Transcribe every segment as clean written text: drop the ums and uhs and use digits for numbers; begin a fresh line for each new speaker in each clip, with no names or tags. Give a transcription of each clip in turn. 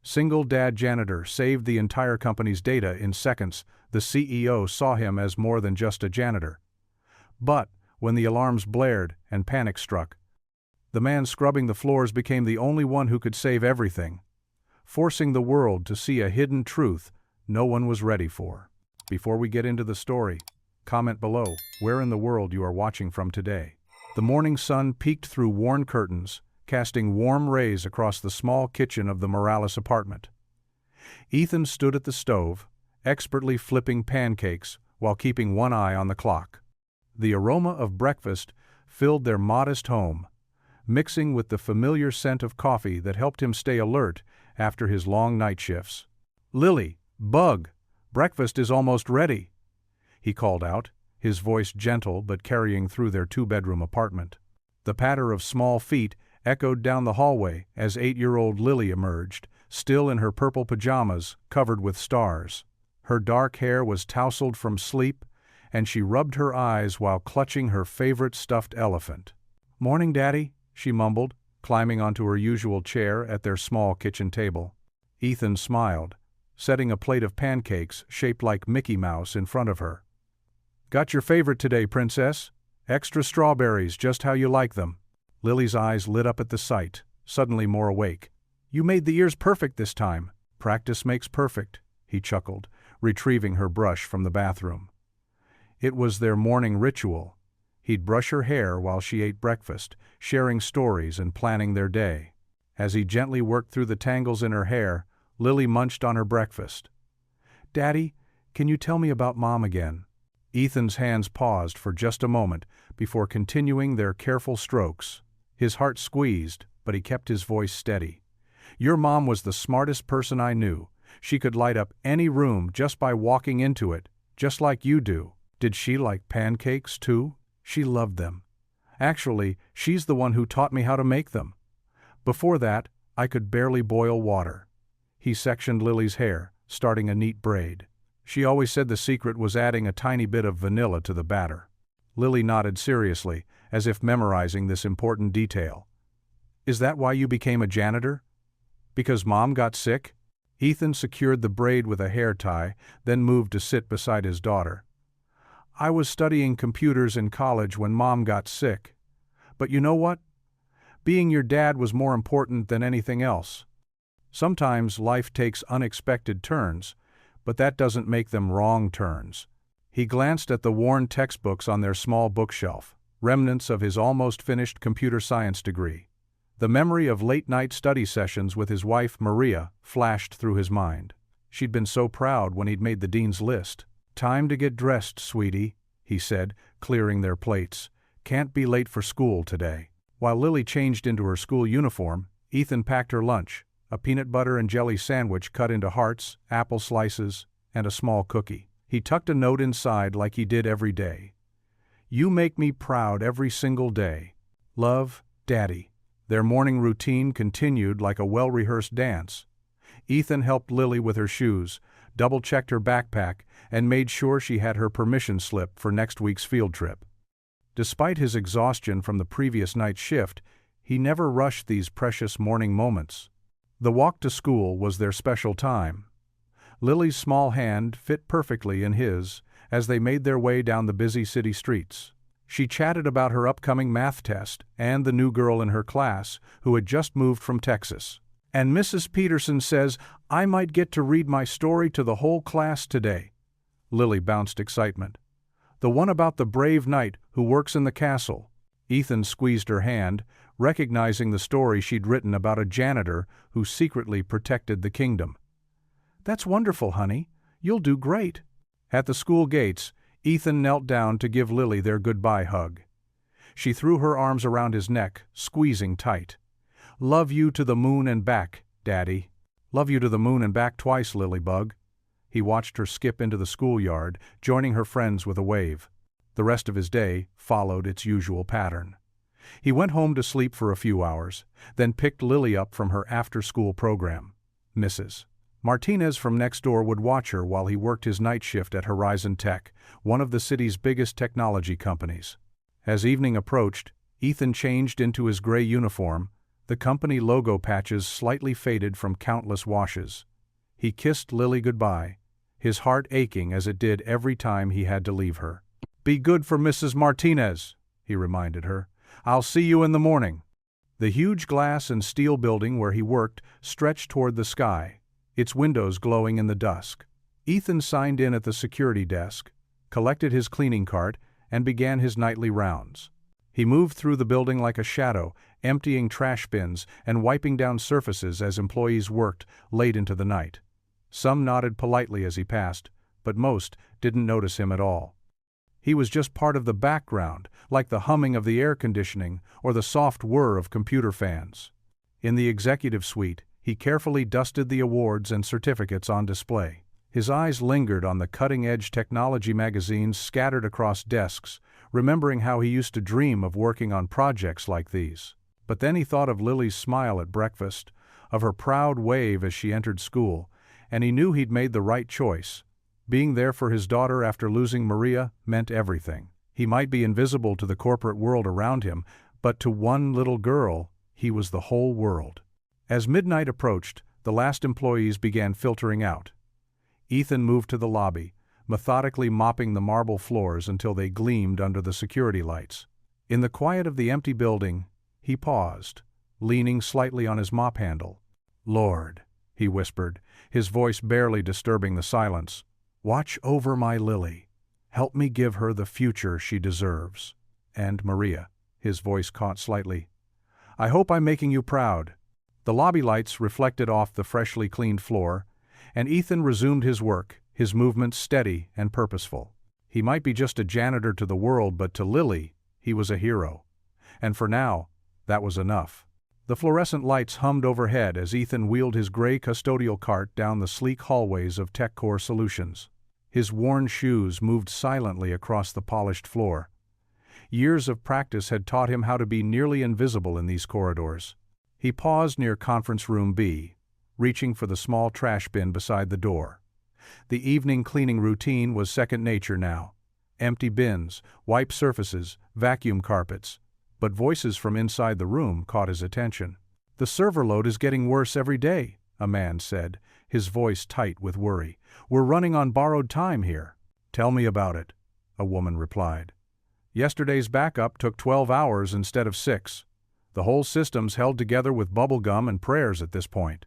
Single dad janitor saved the entire company's data in seconds. The CEO saw him as more than just a janitor. But, when the alarms blared and panic struck, the man scrubbing the floors became the only one who could save everything, forcing the world to see a hidden truth no one was ready for. Before we get into the story, comment below where in the world you are watching from today. The morning sun peeked through worn curtains, casting warm rays across the small kitchen of the Morales apartment. Ethan stood at the stove, expertly flipping pancakes while keeping one eye on the clock. The aroma of breakfast filled their modest home, mixing with the familiar scent of coffee that helped him stay alert after his long night shifts. "Lily, Bug, breakfast is almost ready," he called out, his voice gentle but carrying through their two-bedroom apartment. The patter of small feet echoed down the hallway as 8-year-old Lily emerged, still in her purple pajamas covered with stars. Her dark hair was tousled from sleep, and she rubbed her eyes while clutching her favorite stuffed elephant. "Morning, Daddy," she mumbled, climbing onto her usual chair at their small kitchen table. Ethan smiled, setting a plate of pancakes shaped like Mickey Mouse in front of her. "Got your favorite today, Princess? Extra strawberries, just how you like them." Lily's eyes lit up at the sight, suddenly more awake. "You made the ears perfect this time." "Practice makes perfect," he chuckled, retrieving her brush from the bathroom. It was their morning ritual. He'd brush her hair while she ate breakfast, sharing stories and planning their day. As he gently worked through the tangles in her hair, Lily munched on her breakfast. "Daddy, can you tell me about Mom again?" Ethan's hands paused for just a moment before continuing their careful strokes. His heart squeezed, but he kept his voice steady. "Your mom was the smartest person I knew. She could light up any room just by walking into it, just like you do." "Did she like pancakes, too?" "She loved them. Actually, she's the one who taught me how to make them. Before that, I could barely boil water." He sectioned Lily's hair, starting a neat braid. "She always said the secret was adding a tiny bit of vanilla to the batter." Lily nodded seriously, as if memorizing this important detail. "Is that why you became a janitor? Because Mom got sick?" Ethan secured the braid with a hair tie, then moved to sit beside his daughter. "I was studying computers in college when Mom got sick. But you know what? Being your dad was more important than anything else. Sometimes life takes unexpected turns, but that doesn't make them wrong turns." He glanced at the worn textbooks on their small bookshelf, remnants of his almost finished computer science degree. The memory of late-night study sessions with his wife, Maria, flashed through his mind. She'd been so proud when he'd made the dean's list. "Time to get dressed, sweetie," he said, clearing their plates. "Can't be late for school today." While Lily changed into her school uniform, Ethan packed her lunch, a peanut butter and jelly sandwich cut into hearts, apple slices, and a small cookie. He tucked a note inside like he did every day. "You make me proud every single day. Love, Daddy." Their morning routine continued like a well-rehearsed dance. Ethan helped Lily with her shoes, double-checked her backpack, and made sure she had her permission slip for next week's field trip. Despite his exhaustion from the previous night's shift, he never rushed these precious morning moments. The walk to school was their special time. Lily's small hand fit perfectly in his as they made their way down the busy city streets. She chatted about her upcoming math test and the new girl in her class who had just moved from Texas. "And Mrs. Peterson says I might get to read my story to the whole class today." Lily bounced excitement. "The one about the brave knight who works in the castle." Ethan squeezed her hand, recognizing the story she'd written about a janitor who secretly protected the kingdom. "That's wonderful, honey. You'll do great." At the school gates, Ethan knelt down to give Lily their goodbye hug. She threw her arms around his neck, squeezing tight. "Love you to the moon and back, Daddy." "Love you to the moon and back twice, Lilybug." He watched her skip into the schoolyard, joining her friends with a wave. The rest of his day followed its usual pattern. He went home to sleep for a few hours, then picked Lily up from her after-school program. Mrs. Martinez from next door would watch her while he worked his night shift at Horizon Tech, one of the city's biggest technology companies. As evening approached, Ethan changed into his gray uniform, The company logo patches slightly faded from countless washes. He kissed Lily goodbye, his heart aching as it did every time he had to leave her. "Be good for Mrs. Martinez," he reminded her. "I'll see you in the morning." The huge glass and steel building where he worked stretched toward the sky, its windows glowing in the dusk. Ethan signed in at the security desk, collected his cleaning cart, and began his nightly rounds. He moved through the building like a shadow, emptying trash bins and wiping down surfaces as employees worked late into the night. Some nodded politely as he passed, but most didn't notice him at all. He was just part of the background, like the humming of the air conditioning or the soft whir of computer fans. In the executive suite, he carefully dusted the awards and certificates on display. His eyes lingered on the cutting-edge technology magazines scattered across desks, remembering how he used to dream of working on projects like these. But then he thought of Lily's smile at breakfast, of her proud wave as she entered school, and he knew he'd made the right choice. Being there for his daughter after losing Maria meant everything. He might be invisible to the corporate world around him, but to one little girl, he was the whole world. As midnight approached, the last employees began filtering out. Ethan moved to the lobby, methodically mopping the marble floors until they gleamed under the security lights. In the quiet of the empty building, he paused, leaning slightly on his mop handle. "Lord," he whispered, his voice barely disturbing the silence, "watch over my Lily. Help me give her the future she deserves. And Maria," his voice caught slightly, "I hope I'm making you proud." The lobby lights reflected off the freshly cleaned floor, and Ethan resumed his work, his movements steady and purposeful. He might be just a janitor to the world, but to Lily, he was a hero. And for now, that was enough. The fluorescent lights hummed overhead as Ethan wheeled his gray custodial cart down the sleek hallways of TechCore Solutions. His worn shoes moved silently across the polished floor. Years of practice had taught him how to be nearly invisible in these corridors. He paused near Conference Room B, reaching for the small trash bin beside the door. The evening cleaning routine was second nature now. Empty bins, wiped surfaces, vacuum carpets. But voices from inside the room caught his attention. "The server load is getting worse every day," a man said, his voice tight with worry. "We're running on borrowed time here." "Tell me about it," a woman replied. "Yesterday's backup took 12 hours instead of 6. The whole system's held together with bubble gum and prayers at this point."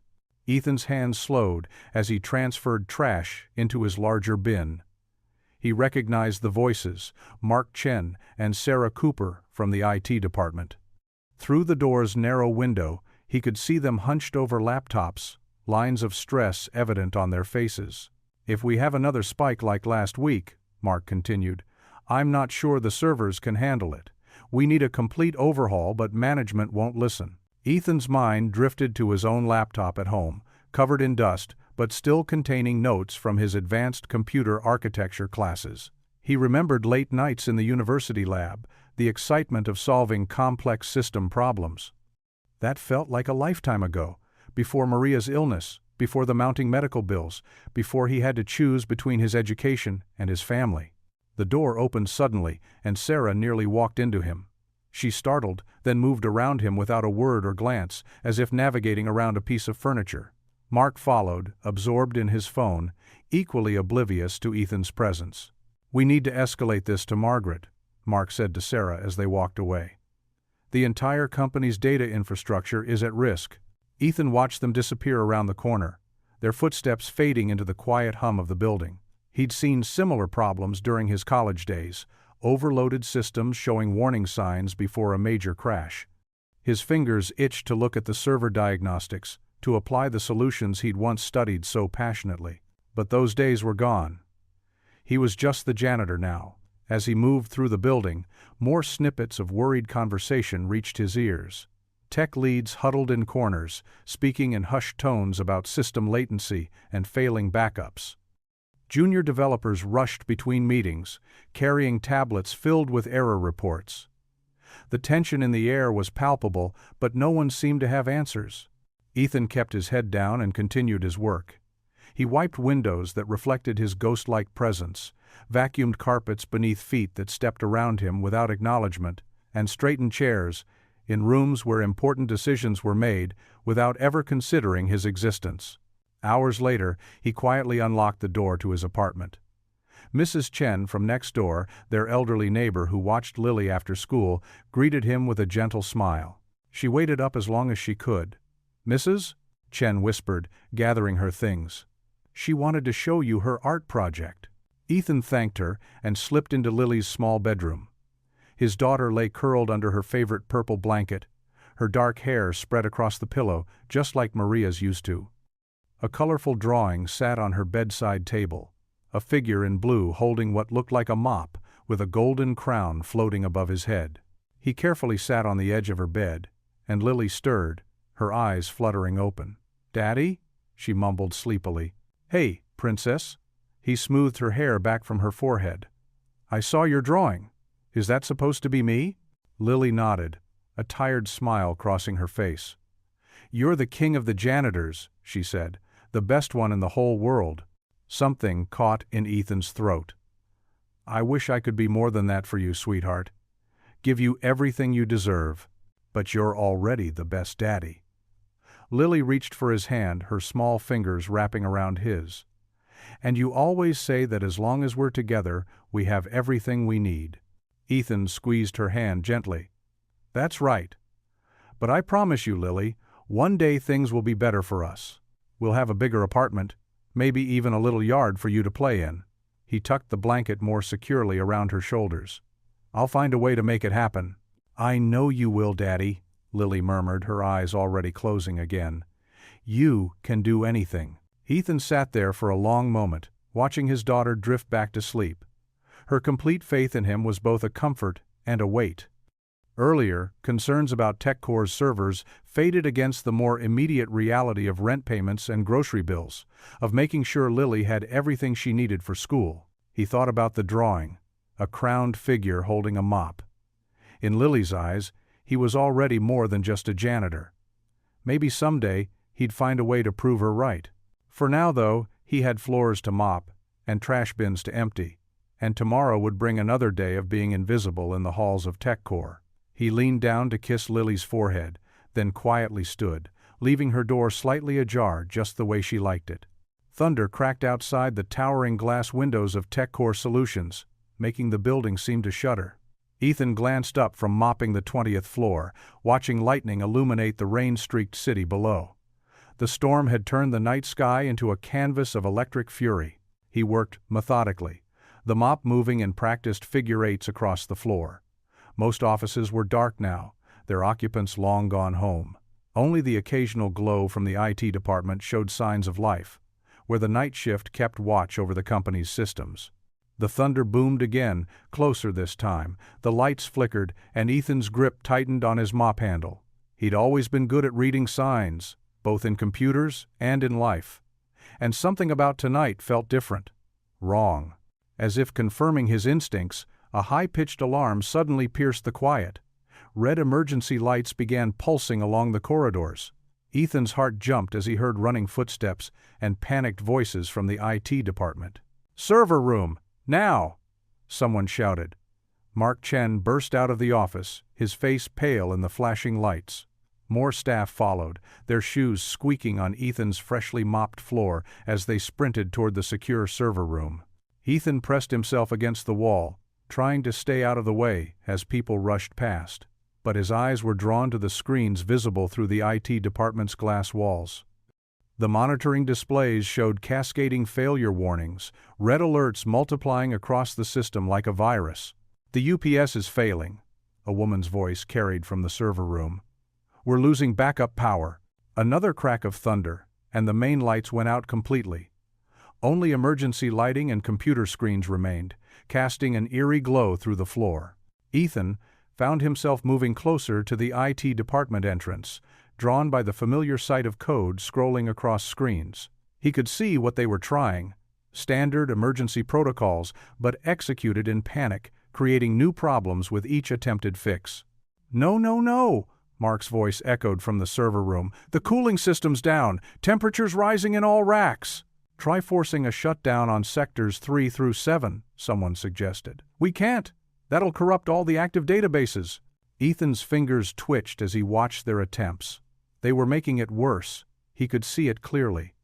Ethan's hands slowed as he transferred trash into his larger bin. He recognized the voices, Mark Chen and Sarah Cooper from the IT department. Through the door's narrow window, he could see them hunched over laptops, lines of stress evident on their faces. "If we have another spike like last week," Mark continued, "I'm not sure the servers can handle it. We need a complete overhaul, but management won't listen." Ethan's mind drifted to his own laptop at home, covered in dust, but still containing notes from his advanced computer architecture classes. He remembered late nights in the university lab, the excitement of solving complex system problems. That felt like a lifetime ago, before Maria's illness, before the mounting medical bills, before he had to choose between his education and his family. The door opened suddenly, and Sarah nearly walked into him. She startled, then moved around him without a word or glance, as if navigating around a piece of furniture. Mark followed, absorbed in his phone, equally oblivious to Ethan's presence. "We need to escalate this to Margaret," Mark said to Sarah as they walked away. "The entire company's data infrastructure is at risk." Ethan watched them disappear around the corner, their footsteps fading into the quiet hum of the building. He'd seen similar problems during his college days, overloaded systems showing warning signs before a major crash. His fingers itched to look at the server diagnostics, to apply the solutions he'd once studied so passionately. But those days were gone. He was just the janitor now. As he moved through the building, more snippets of worried conversation reached his ears. Tech leads huddled in corners, speaking in hushed tones about system latency and failing backups. Junior developers rushed between meetings, carrying tablets filled with error reports. The tension in the air was palpable, but no one seemed to have answers. Ethan kept his head down and continued his work. He wiped windows that reflected his ghost-like presence, vacuumed carpets beneath feet that stepped around him without acknowledgement, and straightened chairs, in rooms where important decisions were made without ever considering his existence. Hours later, he quietly unlocked the door to his apartment. Mrs. Chen from next door, their elderly neighbor who watched Lily after school, greeted him with a gentle smile. She waited up as long as she could. "Mrs.?" Chen whispered, gathering her things. "She wanted to show you her art project." Ethan thanked her and slipped into Lily's small bedroom. His daughter lay curled under her favorite purple blanket, her dark hair spread across the pillow, just like Maria's used to. A colorful drawing sat on her bedside table, a figure in blue holding what looked like a mop, with a golden crown floating above his head. He carefully sat on the edge of her bed, and Lily stirred, her eyes fluttering open. "Daddy?" she mumbled sleepily. "Hey, princess." He smoothed her hair back from her forehead. "I saw your drawing. Is that supposed to be me?" Lily nodded, a tired smile crossing her face. "You're the king of the janitors," she said, "the best one in the whole world." Something caught in Ethan's throat. "I wish I could be more than that for you, sweetheart. Give you everything you deserve. But you're already the best daddy." Lily reached for his hand, her small fingers wrapping around his. "And you always say that as long as we're together, we have everything we need." Ethan squeezed her hand gently. "That's right. But I promise you, Lily, one day things will be better for us. We'll have a bigger apartment, maybe even a little yard for you to play in." He tucked the blanket more securely around her shoulders. "I'll find a way to make it happen." "I know you will, Daddy," Lily murmured, her eyes already closing again. "You can do anything." Ethan sat there for a long moment, watching his daughter drift back to sleep. Her complete faith in him was both a comfort and a weight. Earlier, concerns about TechCore's servers faded against the more immediate reality of rent payments and grocery bills, of making sure Lily had everything she needed for school. He thought about the drawing, a crowned figure holding a mop. In Lily's eyes, he was already more than just a janitor. Maybe someday he'd find a way to prove her right. For now, though, he had floors to mop and trash bins to empty, and tomorrow would bring another day of being invisible in the halls of TechCore. He leaned down to kiss Lily's forehead, then quietly stood, leaving her door slightly ajar just the way she liked it. Thunder cracked outside the towering glass windows of TechCore Solutions, making the building seem to shudder. Ethan glanced up from mopping the 20th floor, watching lightning illuminate the rain-streaked city below. The storm had turned the night sky into a canvas of electric fury. He worked methodically, the mop moving in practiced figure eights across the floor. Most offices were dark now, their occupants long gone home. Only the occasional glow from the IT department showed signs of life, where the night shift kept watch over the company's systems. The thunder boomed again, closer this time. The lights flickered, and Ethan's grip tightened on his mop handle. He'd always been good at reading signs, both in computers and in life. And something about tonight felt different. Wrong. As if confirming his instincts, a high-pitched alarm suddenly pierced the quiet. Red emergency lights began pulsing along the corridors. Ethan's heart jumped as he heard running footsteps and panicked voices from the IT department. "Server room! Now!" someone shouted. Mark Chen burst out of the office, his face pale in the flashing lights. More staff followed, their shoes squeaking on Ethan's freshly mopped floor as they sprinted toward the secure server room. Ethan pressed himself against the wall, trying to stay out of the way as people rushed past. But his eyes were drawn to the screens visible through the IT department's glass walls. The monitoring displays showed cascading failure warnings, red alerts multiplying across the system like a virus. "The UPS is failing," a woman's voice carried from the server room. "We're losing backup power." Another crack of thunder, and the main lights went out completely. Only emergency lighting and computer screens remained, casting an eerie glow through the floor. Ethan found himself moving closer to the IT department entrance, drawn by the familiar sight of code scrolling across screens. He could see what they were trying, standard emergency protocols, but executed in panic, creating new problems with each attempted fix. "No, no, no!" Mark's voice echoed from the server room. "The cooling system's down, temperatures rising in all racks." "Try forcing a shutdown on sectors 3 through 7, someone suggested. "We can't. That'll corrupt all the active databases." Ethan's fingers twitched as he watched their attempts. They were making it worse. He could see it clearly.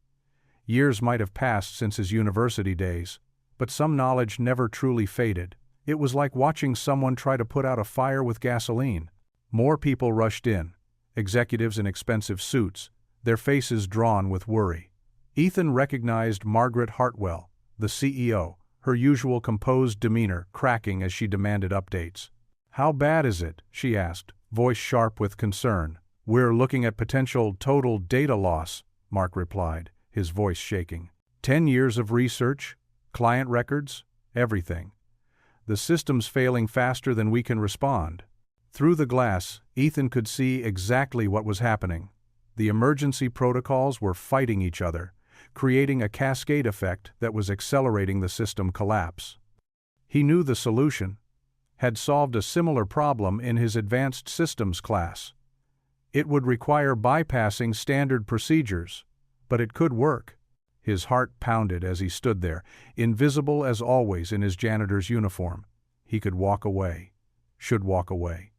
Years might have passed since his university days, but some knowledge never truly faded. It was like watching someone try to put out a fire with gasoline. More people rushed in, executives in expensive suits, their faces drawn with worry. Ethan recognized Margaret Hartwell, the CEO, her usual composed demeanor cracking as she demanded updates. "How bad is it?" she asked, voice sharp with concern. "We're looking at potential total data loss," Mark replied, his voice shaking. 10 years of research, client records, everything. The system's failing faster than we can respond. Through the glass, Ethan could see exactly what was happening. The emergency protocols were fighting each other, creating a cascade effect that was accelerating the system collapse. He knew the solution, had solved a similar problem in his advanced systems class. It would require bypassing standard procedures, but it could work. His heart pounded as he stood there, invisible as always in his janitor's uniform. He could walk away. Should walk away.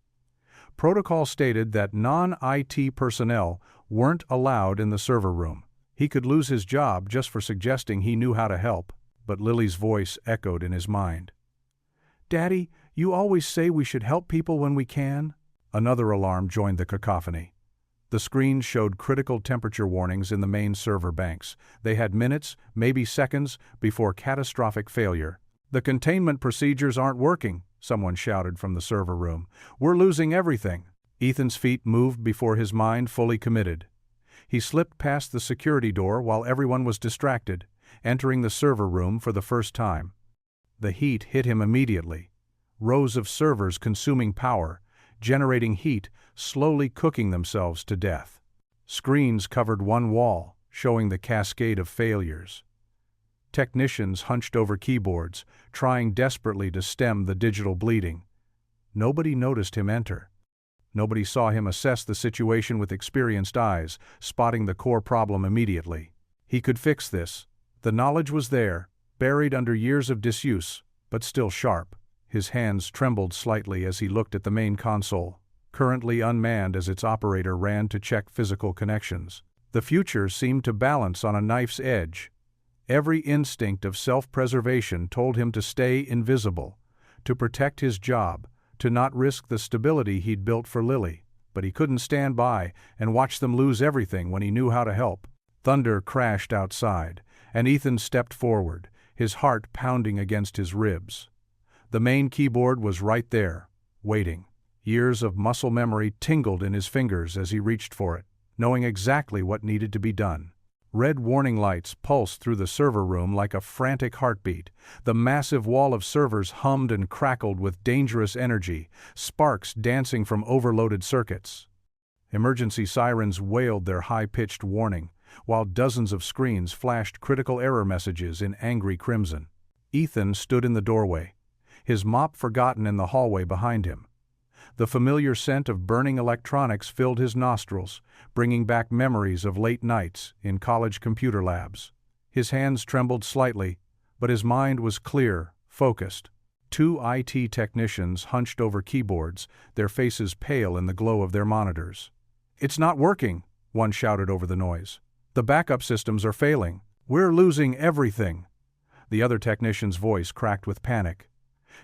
Protocol stated that non-IT personnel weren't allowed in the server room. He could lose his job just for suggesting he knew how to help, but Lily's voice echoed in his mind. "Daddy, you always say we should help people when we can." Another alarm joined the cacophony. The screen showed critical temperature warnings in the main server banks. They had minutes, maybe seconds, before catastrophic failure. "The containment procedures aren't working," someone shouted from the server room. "We're losing everything." Ethan's feet moved before his mind fully committed. He slipped past the security door while everyone was distracted, entering the server room for the first time. The heat hit him immediately. Rows of servers consuming power, generating heat, slowly cooking themselves to death. Screens covered one wall, showing the cascade of failures. Technicians hunched over keyboards, trying desperately to stem the digital bleeding. Nobody noticed him enter. Nobody saw him assess the situation with experienced eyes, spotting the core problem immediately. He could fix this. The knowledge was there, buried under years of disuse, but still sharp. His hands trembled slightly as he looked at the main console, currently unmanned as its operator ran to check physical connections. The future seemed to balance on a knife's edge. Every instinct of self-preservation told him to stay invisible, to protect his job, to not risk the stability he'd built for Lily, but he couldn't stand by and watch them lose everything when he knew how to help. Thunder crashed outside, and Ethan stepped forward, his heart pounding against his ribs. The main keyboard was right there, waiting. Years of muscle memory tingled in his fingers as he reached for it, knowing exactly what needed to be done. Red warning lights pulsed through the server room like a frantic heartbeat. The massive wall of servers hummed and crackled with dangerous energy, sparks dancing from overloaded circuits. Emergency sirens wailed their high-pitched warning, while dozens of screens flashed critical error messages in angry crimson. Ethan stood in the doorway, his mop forgotten in the hallway behind him. The familiar scent of burning electronics filled his nostrils, bringing back memories of late nights in college computer labs. His hands trembled slightly, but his mind was clear, focused. 2 IT technicians hunched over keyboards, their faces pale in the glow of their monitors. "It's not working," one shouted over the noise. "The backup systems are failing. We're losing everything." The other technician's voice cracked with panic.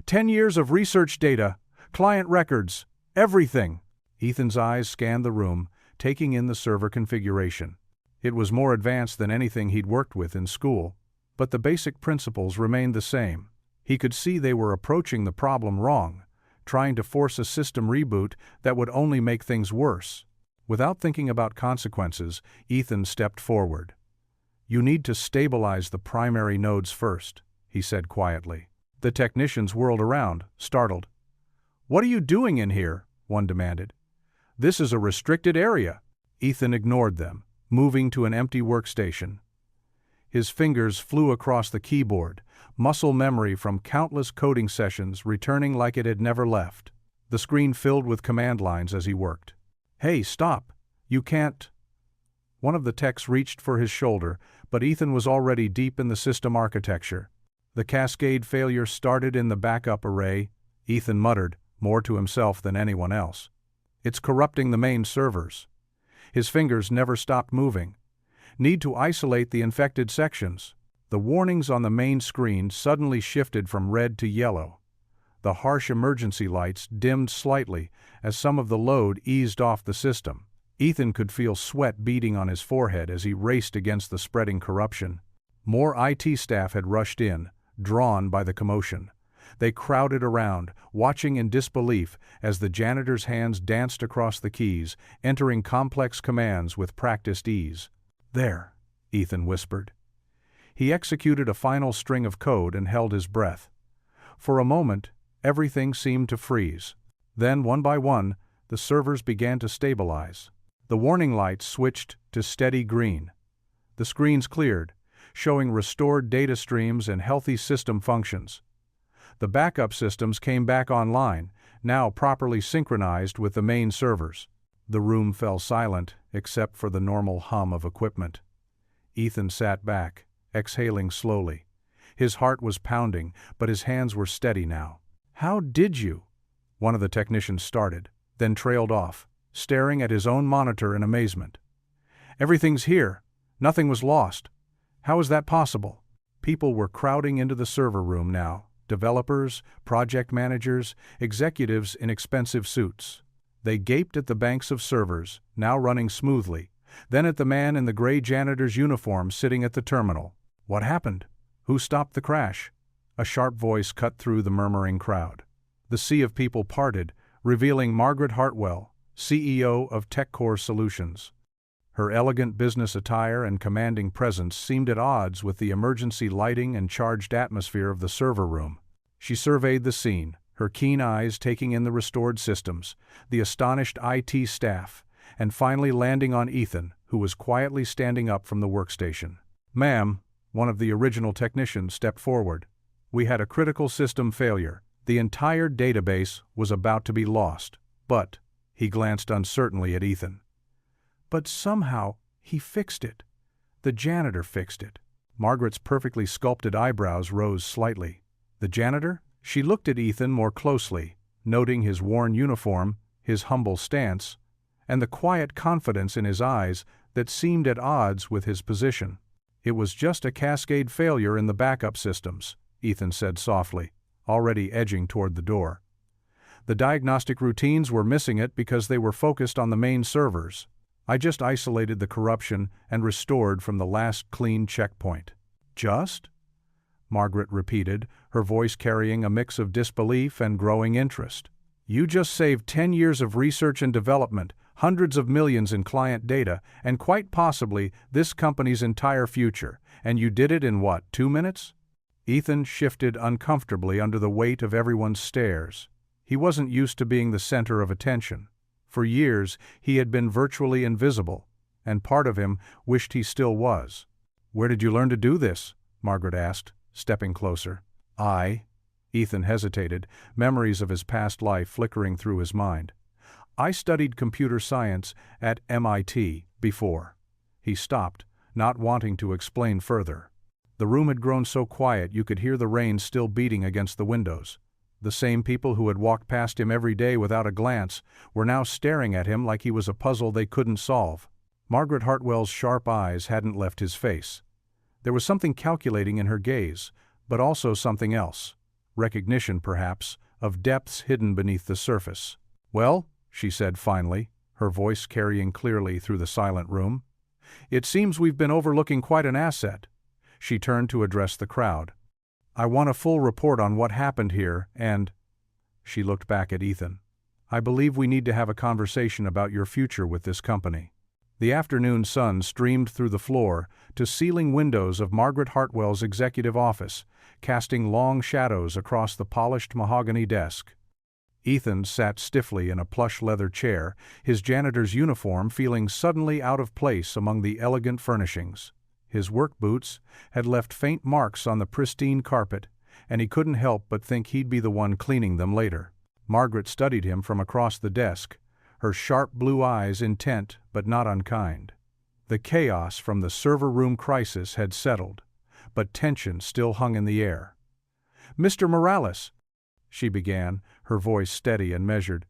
10 years of research data, client records, everything." Ethan's eyes scanned the room, taking in the server configuration. It was more advanced than anything he'd worked with in school, but the basic principles remained the same. He could see they were approaching the problem wrong, trying to force a system reboot that would only make things worse. Without thinking about consequences, Ethan stepped forward. "You need to stabilize the primary nodes first," he said quietly. The technicians whirled around, startled. "What are you doing in here?" one demanded. "This is a restricted area." Ethan ignored them, moving to an empty workstation. His fingers flew across the keyboard, muscle memory from countless coding sessions returning like it had never left. The screen filled with command lines as he worked. "Hey, stop! You can't—" One of the techs reached for his shoulder, but Ethan was already deep in the system architecture. The cascade failure started in the backup array, Ethan muttered, more to himself than anyone else. It's corrupting the main servers. His fingers never stopped moving. Need to isolate the infected sections. The warnings on the main screen suddenly shifted from red to yellow. The harsh emergency lights dimmed slightly as some of the load eased off the system. Ethan could feel sweat beading on his forehead as he raced against the spreading corruption. More IT staff had rushed in, drawn by the commotion. They crowded around, watching in disbelief as the janitor's hands danced across the keys, entering complex commands with practiced ease. "There," Ethan whispered. He executed a final string of code and held his breath. For a moment, everything seemed to freeze. Then, one by one, the servers began to stabilize. The warning lights switched to steady green. The screens cleared, showing restored data streams and healthy system functions. The backup systems came back online, now properly synchronized with the main servers. The room fell silent, except for the normal hum of equipment. Ethan sat back, exhaling slowly. His heart was pounding, but his hands were steady now. "How did you?" one of the technicians started, then trailed off, staring at his own monitor in amazement. "Everything's here. Nothing was lost. How is that possible?" People were crowding into the server room now. Developers, project managers, executives in expensive suits. They gaped at the banks of servers, now running smoothly, then at the man in the gray janitor's uniform sitting at the terminal. "What happened? Who stopped the crash?" A sharp voice cut through the murmuring crowd. The sea of people parted, revealing Margaret Hartwell, CEO of TechCore Solutions. Her elegant business attire and commanding presence seemed at odds with the emergency lighting and charged atmosphere of the server room. She surveyed the scene, her keen eyes taking in the restored systems, the astonished IT staff, and finally landing on Ethan, who was quietly standing up from the workstation. "Ma'am," one of the original technicians stepped forward. "We had a critical system failure. The entire database was about to be lost. But," he glanced uncertainly at Ethan. "But somehow, he fixed it. The janitor fixed it." Margaret's perfectly sculpted eyebrows rose slightly. "The janitor?" She looked at Ethan more closely, noting his worn uniform, his humble stance, and the quiet confidence in his eyes that seemed at odds with his position. "It was just a cascade failure in the backup systems," Ethan said softly, already edging toward the door. "The diagnostic routines were missing it because they were focused on the main servers. I just isolated the corruption and restored from the last clean checkpoint." "Just?" Margaret repeated, her voice carrying a mix of disbelief and growing interest. "You just saved 10 years of research and development, hundreds of millions in client data, and quite possibly this company's entire future, and you did it in what, 2 minutes?" Ethan shifted uncomfortably under the weight of everyone's stares. He wasn't used to being the center of attention. For years, he had been virtually invisible, and part of him wished he still was. "Where did you learn to do this?" Margaret asked, stepping closer. Ethan hesitated, memories of his past life flickering through his mind. "I studied computer science at MIT before." He stopped, not wanting to explain further. The room had grown so quiet you could hear the rain still beating against the windows. The same people who had walked past him every day without a glance were now staring at him like he was a puzzle they couldn't solve. Margaret Hartwell's sharp eyes hadn't left his face. There was something calculating in her gaze, but also something else. Recognition, perhaps, of depths hidden beneath the surface. "Well," she said finally, her voice carrying clearly through the silent room, "it seems we've been overlooking quite an asset." She turned to address the crowd. "I want a full report on what happened here, and—" She looked back at Ethan. "I believe we need to have a conversation about your future with this company." The afternoon sun streamed through the floor to ceiling windows of Margaret Hartwell's executive office, casting long shadows across the polished mahogany desk. Ethan sat stiffly in a plush leather chair, his janitor's uniform feeling suddenly out of place among the elegant furnishings. His work boots had left faint marks on the pristine carpet, and he couldn't help but think he'd be the one cleaning them later. Margaret studied him from across the desk, her sharp blue eyes intent but not unkind. The chaos from the server room crisis had settled, but tension still hung in the air. "Mr. Morales!" she began, her voice steady and measured.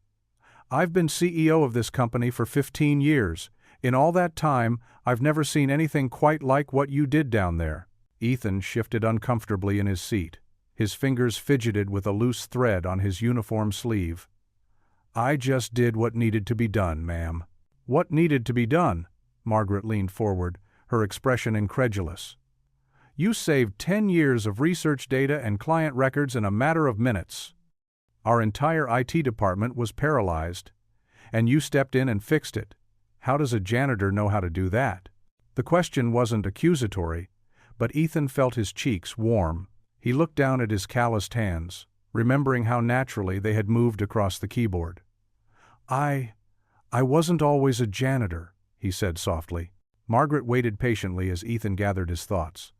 "I've been CEO of this company for 15 years. In all that time, I've never seen anything quite like what you did down there." Ethan shifted uncomfortably in his seat. His fingers fidgeted with a loose thread on his uniform sleeve. "I just did what needed to be done, ma'am." "What needed to be done?" Margaret leaned forward, her expression incredulous. "You saved 10 years of research data and client records in a matter of minutes. Our entire IT department was paralyzed, and you stepped in and fixed it. How does a janitor know how to do that?" The question wasn't accusatory, but Ethan felt his cheeks warm. He looked down at his calloused hands, remembering how naturally they had moved across the keyboard. I wasn't always a janitor," he said softly. Margaret waited patiently as Ethan gathered his thoughts.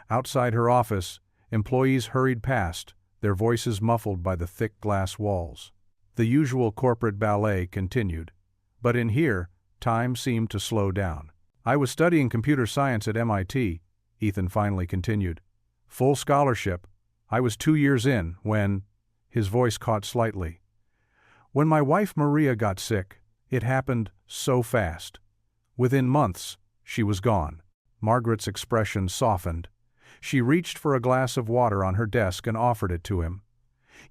Outside her office, employees hurried past, their voices muffled by the thick glass walls. The usual corporate ballet continued. But in here, time seemed to slow down. "I was studying computer science at MIT, Ethan finally continued. "Full scholarship. I was 2 years in when—" His voice caught slightly. "When my wife Maria got sick, it happened so fast. Within months, she was gone." Margaret's expression softened. She reached for a glass of water on her desk and offered it to him.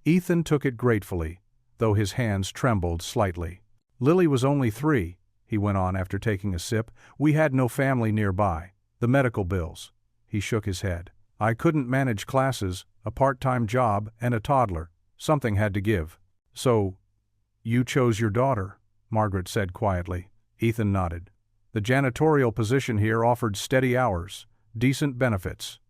Ethan took it gratefully, though his hands trembled slightly. "Lily was only 3, he went on after taking a sip. "We had no family nearby. The medical bills." He shook his head. "I couldn't manage classes, a part-time job, and a toddler. Something had to give." "So, you chose your daughter," Margaret said quietly. Ethan nodded. "The janitorial position here offered steady hours, decent benefits.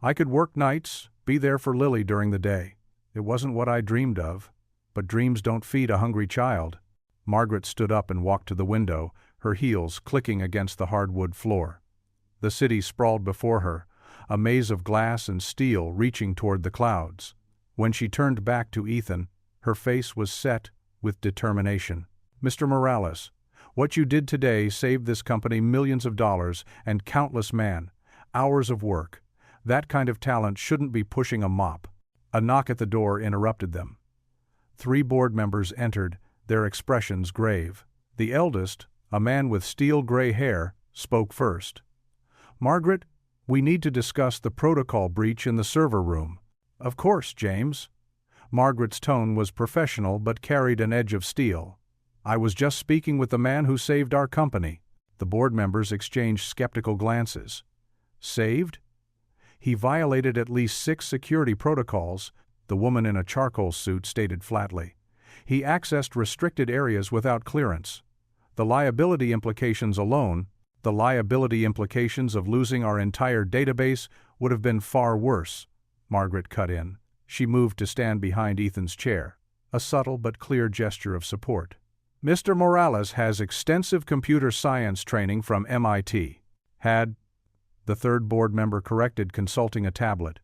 I could work nights, be there for Lily during the day. It wasn't what I dreamed of, but dreams don't feed a hungry child." Margaret stood up and walked to the window, her heels clicking against the hardwood floor. The city sprawled before her, a maze of glass and steel reaching toward the clouds. When she turned back to Ethan, her face was set with determination. "Mr. Morales, what you did today saved this company millions of dollars and countless hours of work. That kind of talent shouldn't be pushing a mop." A knock at the door interrupted them. 3 board members entered, their expressions grave. The eldest, a man with steel-gray hair, spoke first. "Margaret, we need to discuss the protocol breach in the server room." "Of course, James." Margaret's tone was professional but carried an edge of steel. "I was just speaking with the man who saved our company." The board members exchanged skeptical glances. "Saved?" "He violated at least 6 security protocols," the woman in a charcoal suit stated flatly. "He accessed restricted areas without clearance. The liability implications alone, the liability implications of losing our entire database would have been far worse," Margaret cut in. She moved to stand behind Ethan's chair, a subtle but clear gesture of support. "Mr. Morales has extensive computer science training from MIT. Had," the 3rd board member corrected, consulting a tablet.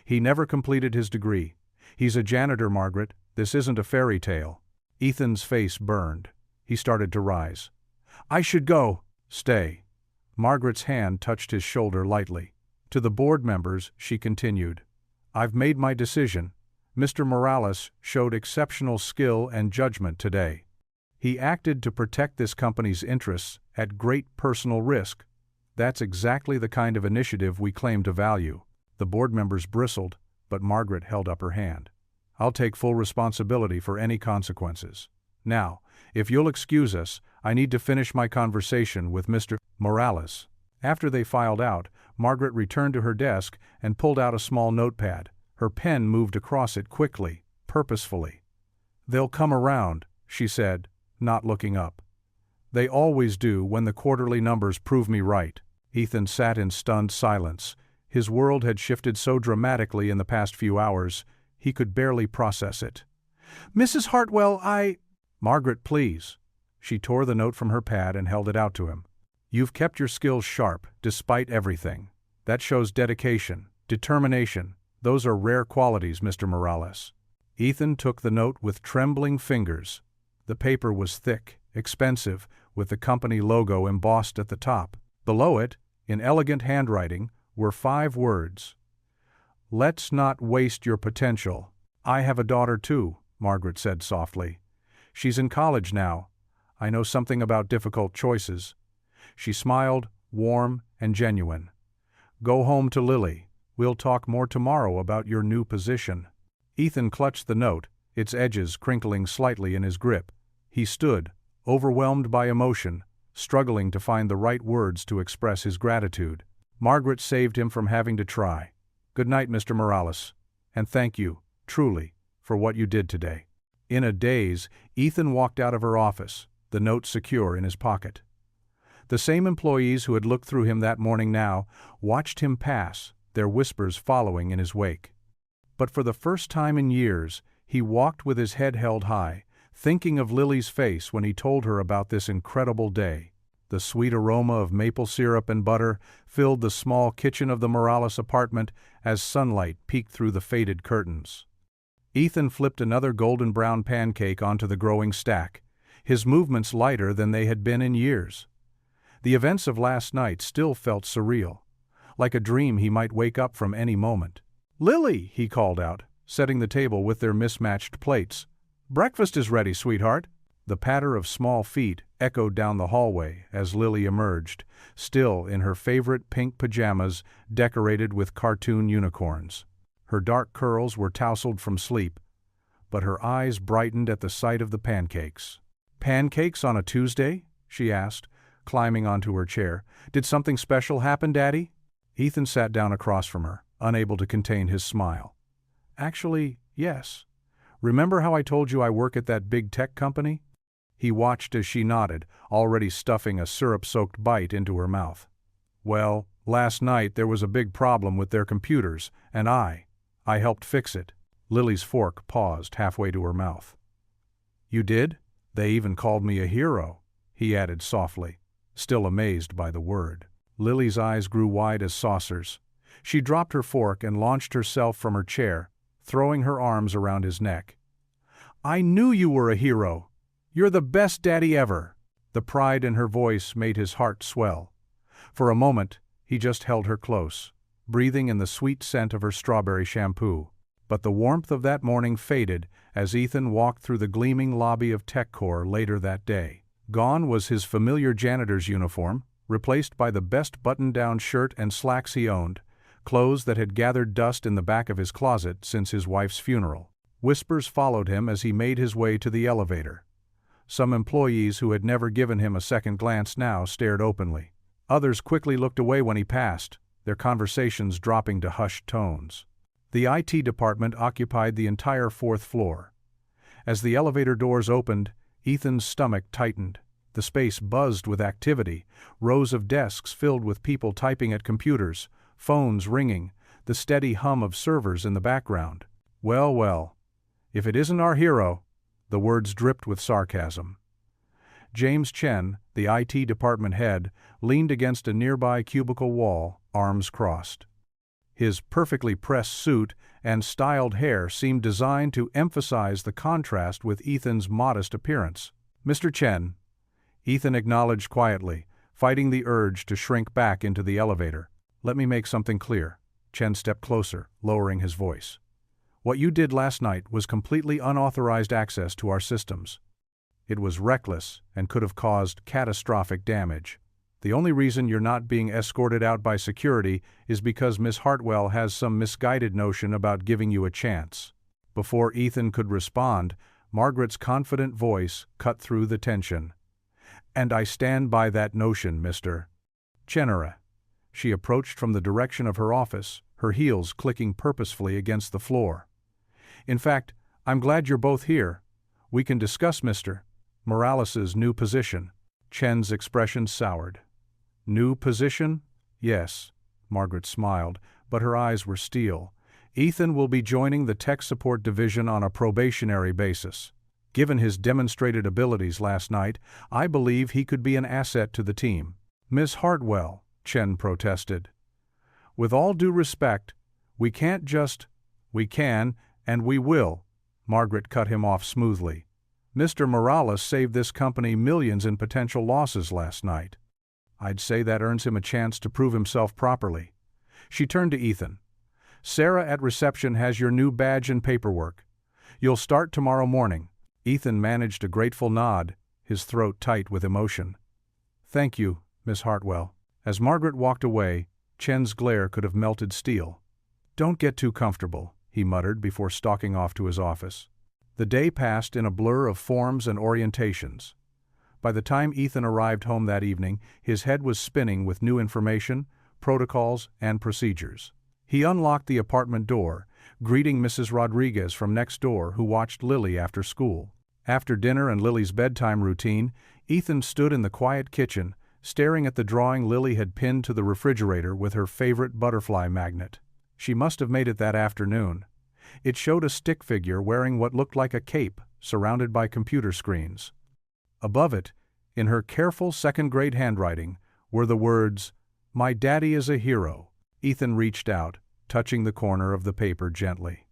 "He never completed his degree. He's a janitor, Margaret. This isn't a fairy tale." Ethan's face burned. He started to rise. "I should go." "Stay." Margaret's hand touched his shoulder lightly. To the board members, she continued. "I've made my decision. Mr. Morales showed exceptional skill and judgment today. He acted to protect this company's interests at great personal risk. That's exactly the kind of initiative we claim to value." The board members bristled, but Margaret held up her hand. "I'll take full responsibility for any consequences. Now, if you'll excuse us, I need to finish my conversation with Mr. Morales." After they filed out, Margaret returned to her desk and pulled out a small notepad. Her pen moved across it quickly, purposefully. "They'll come around," she said, not looking up. "They always do when the quarterly numbers prove me right." Ethan sat in stunned silence. His world had shifted so dramatically in the past few hours, he could barely process it. "Mrs. Hartwell, Margaret, please." She tore the note from her pad and held it out to him. "You've kept your skills sharp, despite everything. That shows dedication, determination. Those are rare qualities, Mr. Morales." Ethan took the note with trembling fingers. The paper was thick, expensive, with the company logo embossed at the top. Below it, in elegant handwriting, were 5 words. "Let's not waste your potential." I have a daughter too, Margaret said softly. She's in college now. I know something about difficult choices. She smiled, warm and genuine. Go home to Lily. We'll talk more tomorrow about your new position. Ethan clutched the note, its edges crinkling slightly in his grip. He stood, overwhelmed by emotion, struggling to find the right words to express his gratitude. Margaret saved him from having to try. Good night, Mr. Morales. And thank you, truly, for what you did today. In a daze, Ethan walked out of her office, the note secure in his pocket. The same employees who had looked through him that morning now watched him pass, their whispers following in his wake. But for the first time in years, he walked with his head held high, thinking of Lily's face when he told her about this incredible day. The sweet aroma of maple syrup and butter filled the small kitchen of the Morales apartment as sunlight peeked through the faded curtains. Ethan flipped another golden brown pancake onto the growing stack, his movements lighter than they had been in years. The events of last night still felt surreal, like a dream he might wake up from any moment. "Lily," he called out, setting the table with their mismatched plates. "Breakfast is ready, sweetheart." The patter of small feet echoed down the hallway as Lily emerged, still in her favorite pink pajamas decorated with cartoon unicorns. Her dark curls were tousled from sleep, but her eyes brightened at the sight of the pancakes. "Pancakes on a Tuesday?" she asked, climbing onto her chair. "Did something special happen, Daddy?" Ethan sat down across from her, unable to contain his smile. "Actually, yes. Remember how I told you I work at that big tech company?" He watched as she nodded, already stuffing a syrup-soaked bite into her mouth. "Well, last night there was a big problem with their computers, and I helped fix it." Lily's fork paused halfway to her mouth. "You did? They even called me a hero," he added softly, still amazed by the word. Lily's eyes grew wide as saucers. She dropped her fork and launched herself from her chair, throwing her arms around his neck. "I knew you were a hero! You're the best daddy ever!" The pride in her voice made his heart swell. For a moment, he just held her close, breathing in the sweet scent of her strawberry shampoo. But the warmth of that morning faded as Ethan walked through the gleaming lobby of TechCore later that day. Gone was his familiar janitor's uniform, replaced by the best button-down shirt and slacks he owned, clothes that had gathered dust in the back of his closet since his wife's funeral. Whispers followed him as he made his way to the elevator. Some employees who had never given him a second glance now stared openly. Others quickly looked away when he passed, their conversations dropping to hushed tones. The IT department occupied the entire fourth floor. As the elevator doors opened, Ethan's stomach tightened. The space buzzed with activity, rows of desks filled with people typing at computers, phones ringing, the steady hum of servers in the background. "Well, well, if it isn't our hero," the words dripped with sarcasm. James Chen, the IT department head, leaned against a nearby cubicle wall, arms crossed. His perfectly pressed suit and styled hair seemed designed to emphasize the contrast with Ethan's modest appearance. "Mr. Chen," Ethan acknowledged quietly, fighting the urge to shrink back into the elevator. "Let me make something clear." Chen stepped closer, lowering his voice. "What you did last night was completely unauthorized access to our systems. It was reckless and could have caused catastrophic damage. The only reason you're not being escorted out by security is because Miss Hartwell has some misguided notion about giving you a chance." Before Ethan could respond, Margaret's confident voice cut through the tension. "And I stand by that notion, Mr. Chenera." She approached from the direction of her office, her heels clicking purposefully against the floor. "In fact, I'm glad you're both here. We can discuss Mr. Morales's new position." Chen's expression soured. "New position? Yes," Margaret smiled, but her eyes were steel. "Ethan will be joining the tech support division on a probationary basis. Given his demonstrated abilities last night, I believe he could be an asset to the team." "Miss Hartwell," Chen protested. "With all due respect, we can't just—" "We can, and we will," Margaret cut him off smoothly. "Mr. Morales saved this company millions in potential losses last night. I'd say that earns him a chance to prove himself properly." She turned to Ethan. "Sarah at reception has your new badge and paperwork. You'll start tomorrow morning." Ethan managed a grateful nod, his throat tight with emotion. "Thank you, Miss Hartwell." As Margaret walked away, Chen's glare could have melted steel. "Don't get too comfortable," he muttered before stalking off to his office. The day passed in a blur of forms and orientations. By the time Ethan arrived home that evening, his head was spinning with new information, protocols, and procedures. He unlocked the apartment door, greeting Mrs. Rodriguez from next door, who watched Lily after school. After dinner and Lily's bedtime routine, Ethan stood in the quiet kitchen, staring at the drawing Lily had pinned to the refrigerator with her favorite butterfly magnet. She must have made it that afternoon. It showed a stick figure wearing what looked like a cape, surrounded by computer screens. Above it, in her careful second-grade handwriting, were the words, "My daddy is a hero." Ethan reached out, touching the corner of the paper gently.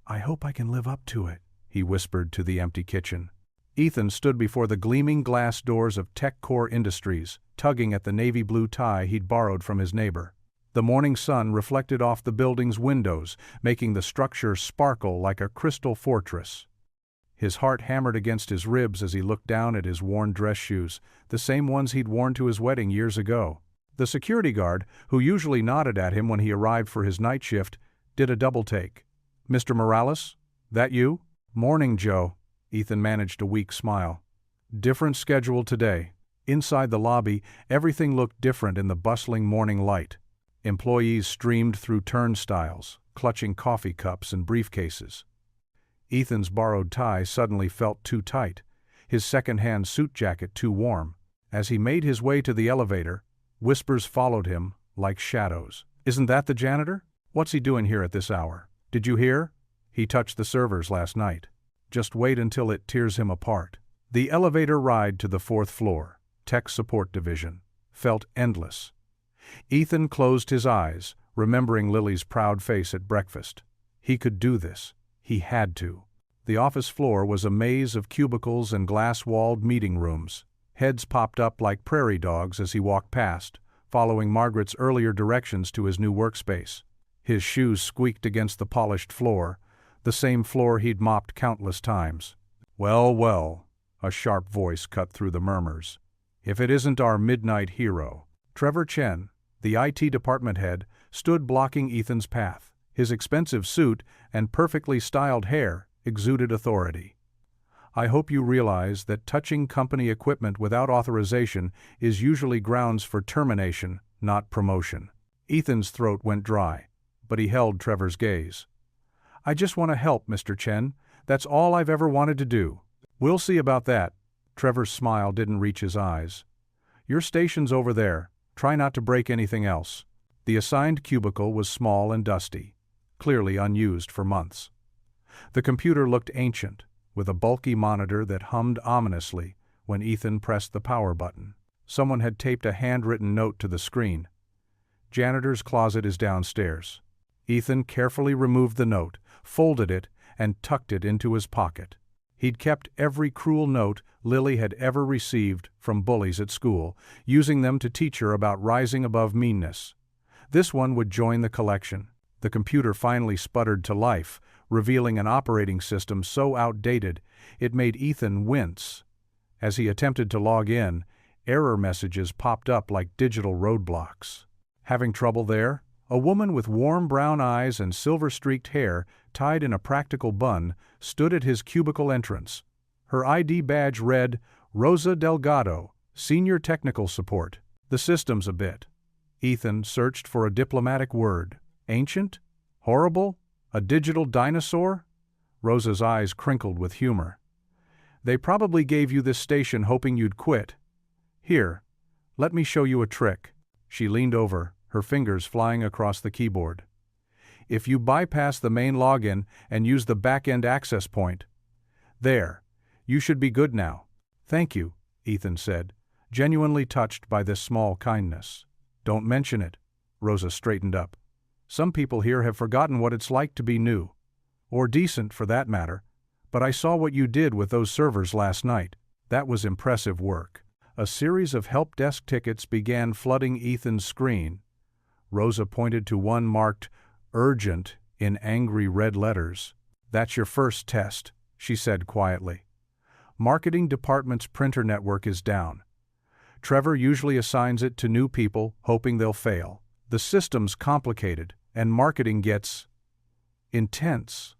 "I hope I can live up to it," he whispered to the empty kitchen. Ethan stood before the gleaming glass doors of TechCore Industries, tugging at the navy blue tie he'd borrowed from his neighbor. The morning sun reflected off the building's windows, making the structure sparkle like a crystal fortress. His heart hammered against his ribs as he looked down at his worn dress shoes, the same ones he'd worn to his wedding years ago. The security guard, who usually nodded at him when he arrived for his night shift, did a double take. "Mr. Morales? That you?" "Morning, Joe." Ethan managed a weak smile. "Different schedule today." Inside the lobby, everything looked different in the bustling morning light. Employees streamed through turnstiles, clutching coffee cups and briefcases. Ethan's borrowed tie suddenly felt too tight, his second-hand suit jacket too warm. As he made his way to the elevator, whispers followed him like shadows. "Isn't that the janitor? What's he doing here at this hour? Did you hear? He touched the servers last night. Just wait until it tears him apart." The elevator ride to the 4th floor, Tech Support Division, felt endless. Ethan closed his eyes, remembering Lily's proud face at breakfast. He could do this. He had to. The office floor was a maze of cubicles and glass-walled meeting rooms. Heads popped up like prairie dogs as he walked past, following Margaret's earlier directions to his new workspace. His shoes squeaked against the polished floor, the same floor he'd mopped countless times. "Well, well," a sharp voice cut through the murmurs. "If it isn't our midnight hero." Trevor Chen, the IT department head, stood blocking Ethan's path. His expensive suit and perfectly styled hair exuded authority. "I hope you realize that touching company equipment without authorization is usually grounds for termination, not promotion." Ethan's throat went dry, but he held Trevor's gaze. "I just want to help, Mr. Chen. That's all I've ever wanted to do." "We'll see about that." Trevor's smile didn't reach his eyes. "Your station's over there. Try not to break anything else." The assigned cubicle was small and dusty, clearly unused for months. The computer looked ancient, with a bulky monitor that hummed ominously when Ethan pressed the power button. Someone had taped a handwritten note to the screen. "Janitor's closet is downstairs." Ethan carefully removed the note, folded it, and tucked it into his pocket. He'd kept every cruel note Lily had ever received from bullies at school, using them to teach her about rising above meanness. This one would join the collection. The computer finally sputtered to life, revealing an operating system so outdated it made Ethan wince. As he attempted to log in, error messages popped up like digital roadblocks. Having trouble there? A woman with warm brown eyes and silver-streaked hair tied in a practical bun stood at his cubicle entrance. Her ID badge read, "Rosa Delgado, Senior Technical Support." The system's a bit. Ethan searched for a diplomatic word. Ancient? Horrible? A digital dinosaur? Rosa's eyes crinkled with humor. "They probably gave you this station hoping you'd quit. Here, let me show you a trick." She leaned over, her fingers flying across the keyboard. "If you bypass the main login and use the back-end access point. There, you should be good now." "Thank you," Ethan said, genuinely touched by this small kindness. "Don't mention it." Rosa straightened up. "Some people here have forgotten what it's like to be new. Or decent, for that matter. But I saw what you did with those servers last night. That was impressive work." A series of help desk tickets began flooding Ethan's screen. Rosa pointed to one marked "Urgent" in angry red letters. "That's your first test," she said quietly. "Marketing department's printer network is down. Trevor usually assigns it to new people, hoping they'll fail. The system's complicated, and marketing gets intense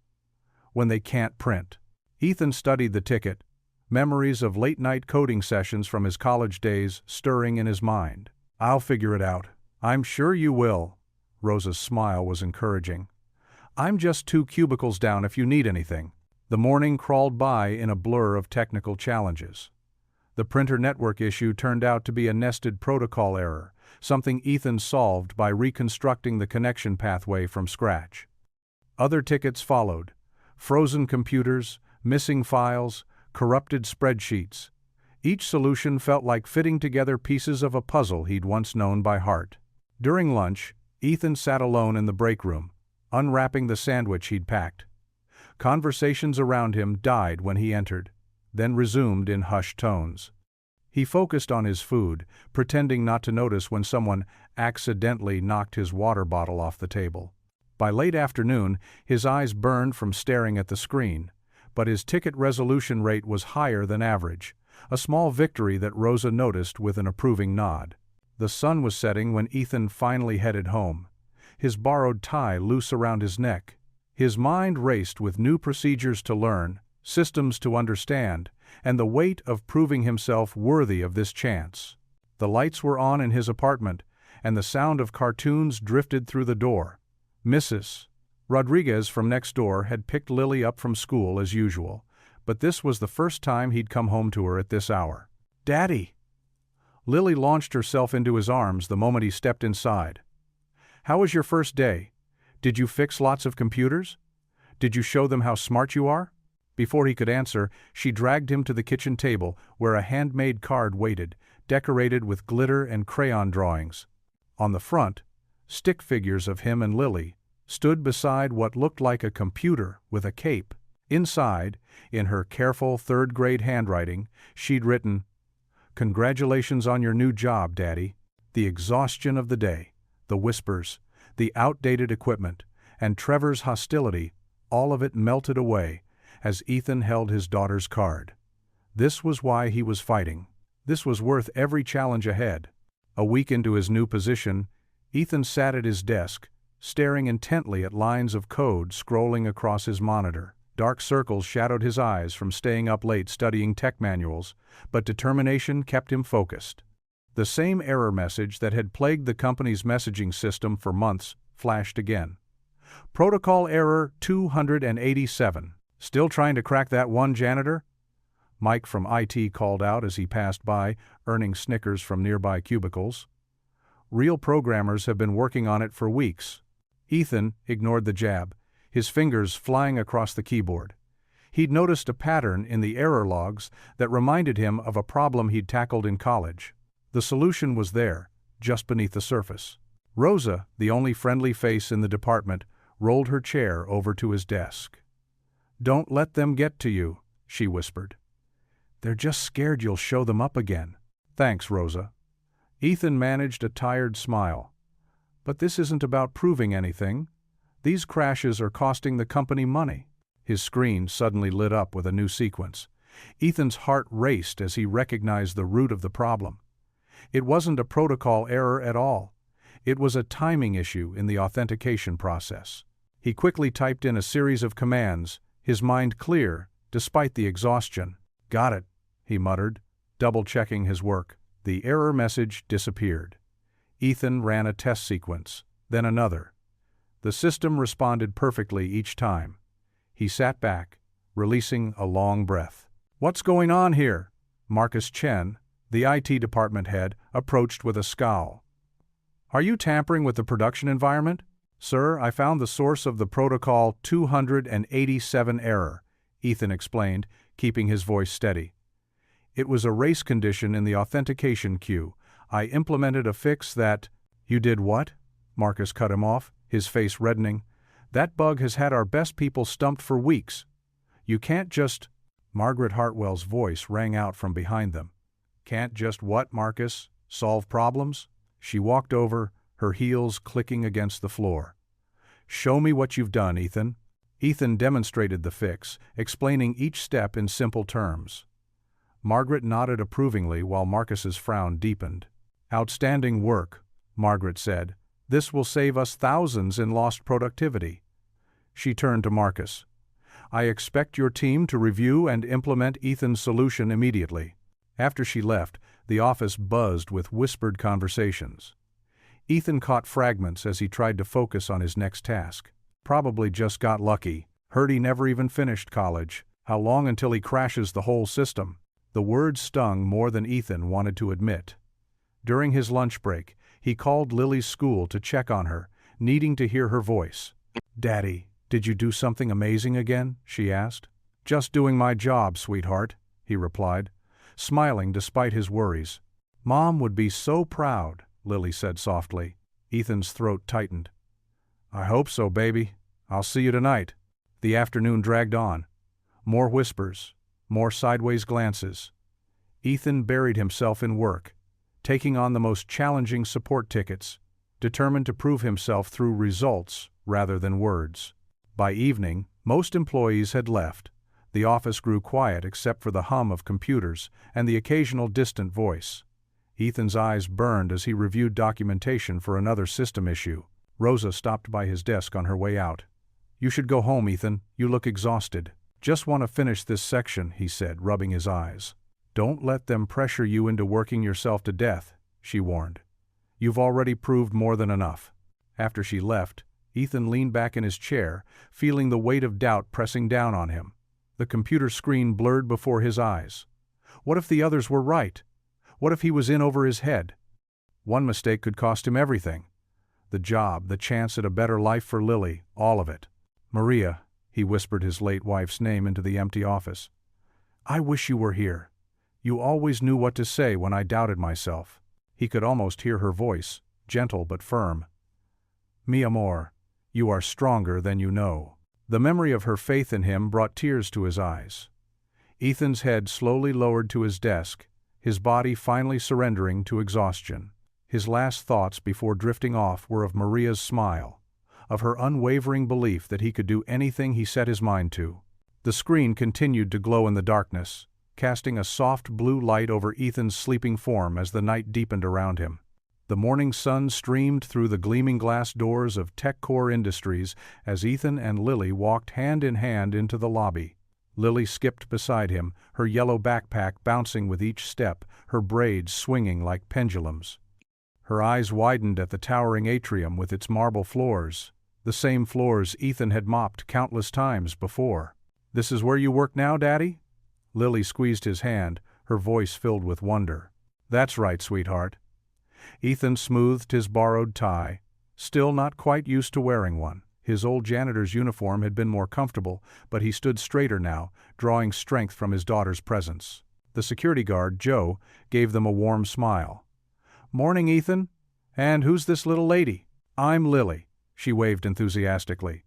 when they can't print." Ethan studied the ticket, memories of late-night coding sessions from his college days stirring in his mind. "I'll figure it out." "I'm sure you will." Rosa's smile was encouraging. "I'm just 2 cubicles down if you need anything." The morning crawled by in a blur of technical challenges. The printer network issue turned out to be a nested protocol error, something Ethan solved by reconstructing the connection pathway from scratch. Other tickets followed: frozen computers, missing files, corrupted spreadsheets. Each solution felt like fitting together pieces of a puzzle he'd once known by heart. During lunch, Ethan sat alone in the break room, unwrapping the sandwich he'd packed. Conversations around him died when he entered, then resumed in hushed tones. He focused on his food, pretending not to notice when someone accidentally knocked his water bottle off the table. By late afternoon, his eyes burned from staring at the screen, but his ticket resolution rate was higher than average, a small victory that Rosa noticed with an approving nod. The sun was setting when Ethan finally headed home, his borrowed tie loose around his neck. His mind raced with new procedures to learn, systems to understand, and the weight of proving himself worthy of this chance. The lights were on in his apartment, and the sound of cartoons drifted through the door. Mrs. Rodriguez from next door had picked Lily up from school as usual, but this was the first time he'd come home to her at this hour. "Daddy!" Lily launched herself into his arms the moment he stepped inside. "How was your first day? Did you fix lots of computers? Did you show them how smart you are?" Before he could answer, she dragged him to the kitchen table where a handmade card waited, decorated with glitter and crayon drawings. On the front, stick figures of him and Lily stood beside what looked like a computer with a cape. Inside, in her careful third-grade handwriting, she'd written, "Congratulations on your new job, Daddy." The exhaustion of the day, the whispers, the outdated equipment, and Trevor's hostility, all of it melted away as Ethan held his daughter's card. This was why he was fighting. This was worth every challenge ahead. A week into his new position, Ethan sat at his desk, staring intently at lines of code scrolling across his monitor. Dark circles shadowed his eyes from staying up late studying tech manuals, but determination kept him focused. The same error message that had plagued the company's messaging system for months flashed again. "Protocol error 287. Still trying to crack that one, Janitor?" Mike from IT called out as he passed by, earning snickers from nearby cubicles. "Real programmers have been working on it for weeks." Ethan ignored the jab, his fingers flying across the keyboard. He'd noticed a pattern in the error logs that reminded him of a problem he'd tackled in college. The solution was there, just beneath the surface. Rosa, the only friendly face in the department, rolled her chair over to his desk. "Don't let them get to you," she whispered. "They're just scared you'll show them up again." "Thanks, Rosa." Ethan managed a tired smile. "But this isn't about proving anything. These crashes are costing the company money." His screen suddenly lit up with a new sequence. Ethan's heart raced as he recognized the root of the problem. It wasn't a protocol error at all. It was a timing issue in the authentication process. He quickly typed in a series of commands, his mind clear, despite the exhaustion. "Got it," he muttered, double-checking his work. The error message disappeared. Ethan ran a test sequence, then another. The system responded perfectly each time. He sat back, releasing a long breath. "What's going on here?" Marcus Chen, the IT department head, approached with a scowl. "Are you tampering with the production environment?" "Sir, I found the source of the protocol 287 error," Ethan explained, keeping his voice steady. "It was a race condition in the authentication queue. I implemented a fix that—" "You did what?" Marcus cut him off, his face reddening. "That bug has had our best people stumped for weeks. You can't just—" Margaret Hartwell's voice rang out from behind them. "Can't just what, Marcus? Solve problems?" She walked over, her heels clicking against the floor. "Show me what you've done, Ethan." Ethan demonstrated the fix, explaining each step in simple terms. Margaret nodded approvingly while Marcus's frown deepened. "Outstanding work," Margaret said. "This will save us thousands in lost productivity." She turned to Marcus. "I expect your team to review and implement Ethan's solution immediately." After she left, the office buzzed with whispered conversations. Ethan caught fragments as he tried to focus on his next task. "Probably just got lucky. Heard he never even finished college. How long until he crashes the whole system?" The words stung more than Ethan wanted to admit. During his lunch break, he called Lily's school to check on her, needing to hear her voice. "Daddy, did you do something amazing again?" she asked. "Just doing my job, sweetheart," he replied, smiling despite his worries. "Mom would be so proud," Lily said softly. Ethan's throat tightened. "I hope so, baby. I'll see you tonight." The afternoon dragged on. More whispers, more sideways glances. Ethan buried himself in work, taking on the most challenging support tickets, determined to prove himself through results rather than words. By evening, most employees had left. The office grew quiet except for the hum of computers and the occasional distant voice. Ethan's eyes burned as he reviewed documentation for another system issue. Rosa stopped by his desk on her way out. "You should go home, Ethan. You look exhausted." "Just want to finish this section," he said, rubbing his eyes. "Don't let them pressure you into working yourself to death," she warned. "You've already proved more than enough." After she left, Ethan leaned back in his chair, feeling the weight of doubt pressing down on him. The computer screen blurred before his eyes. What if the others were right? What if he was in over his head? One mistake could cost him everything. The job, the chance at a better life for Lily, all of it. "Maria," he whispered his late wife's name into the empty office. "I wish you were here. You always knew what to say when I doubted myself." He could almost hear her voice, gentle but firm. "Mi amor, you are stronger than you know." The memory of her faith in him brought tears to his eyes. Ethan's head slowly lowered to his desk, his body finally surrendering to exhaustion. His last thoughts before drifting off were of Maria's smile, of her unwavering belief that he could do anything he set his mind to. The screen continued to glow in the darkness, casting a soft blue light over Ethan's sleeping form as the night deepened around him. The morning sun streamed through the gleaming glass doors of TechCore Industries as Ethan and Lily walked hand in hand into the lobby. Lily skipped beside him, her yellow backpack bouncing with each step, her braids swinging like pendulums. Her eyes widened at the towering atrium with its marble floors, the same floors Ethan had mopped countless times before. "This is where you work now, Daddy?" Lily squeezed his hand, her voice filled with wonder. "That's right, sweetheart." Ethan smoothed his borrowed tie, still not quite used to wearing one. His old janitor's uniform had been more comfortable, but he stood straighter now, drawing strength from his daughter's presence. The security guard, Joe, gave them a warm smile. "Morning, Ethan. And who's this little lady?" "I'm Lily," she waved enthusiastically.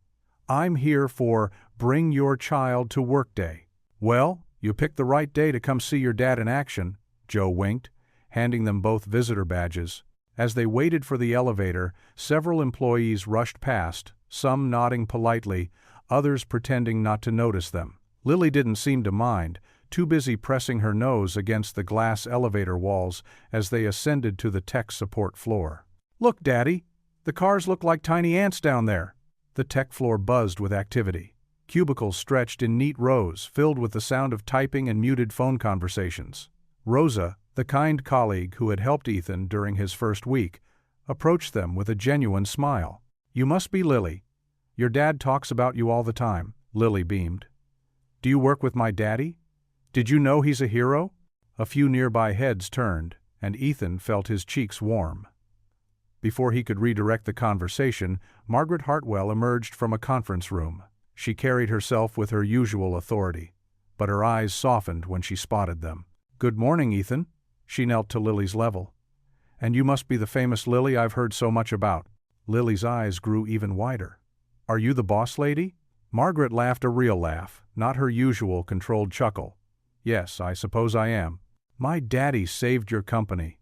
"I'm here for Bring Your Child to Work Day." "Well, you picked the right day to come see your dad in action," Joe winked, handing them both visitor badges. As they waited for the elevator, several employees rushed past, some nodding politely, others pretending not to notice them. Lily didn't seem to mind, too busy pressing her nose against the glass elevator walls as they ascended to the tech support floor. "Look, Daddy, the cars look like tiny ants down there." The tech floor buzzed with activity. Cubicles stretched in neat rows, filled with the sound of typing and muted phone conversations. Rosa, the kind colleague who had helped Ethan during his first week, approached them with a genuine smile. "You must be Lily. Your dad talks about you all the time," Lily beamed. "Do you work with my daddy? Did you know he's a hero?" A few nearby heads turned, and Ethan felt his cheeks warm. Before he could redirect the conversation, Margaret Hartwell emerged from a conference room. She carried herself with her usual authority, but her eyes softened when she spotted them. "Good morning, Ethan." She knelt to Lily's level. "And you must be the famous Lily I've heard so much about." Lily's eyes grew even wider. "Are you the boss lady?" Margaret laughed a real laugh, not her usual controlled chuckle. "Yes, I suppose I am." "My daddy saved your company,"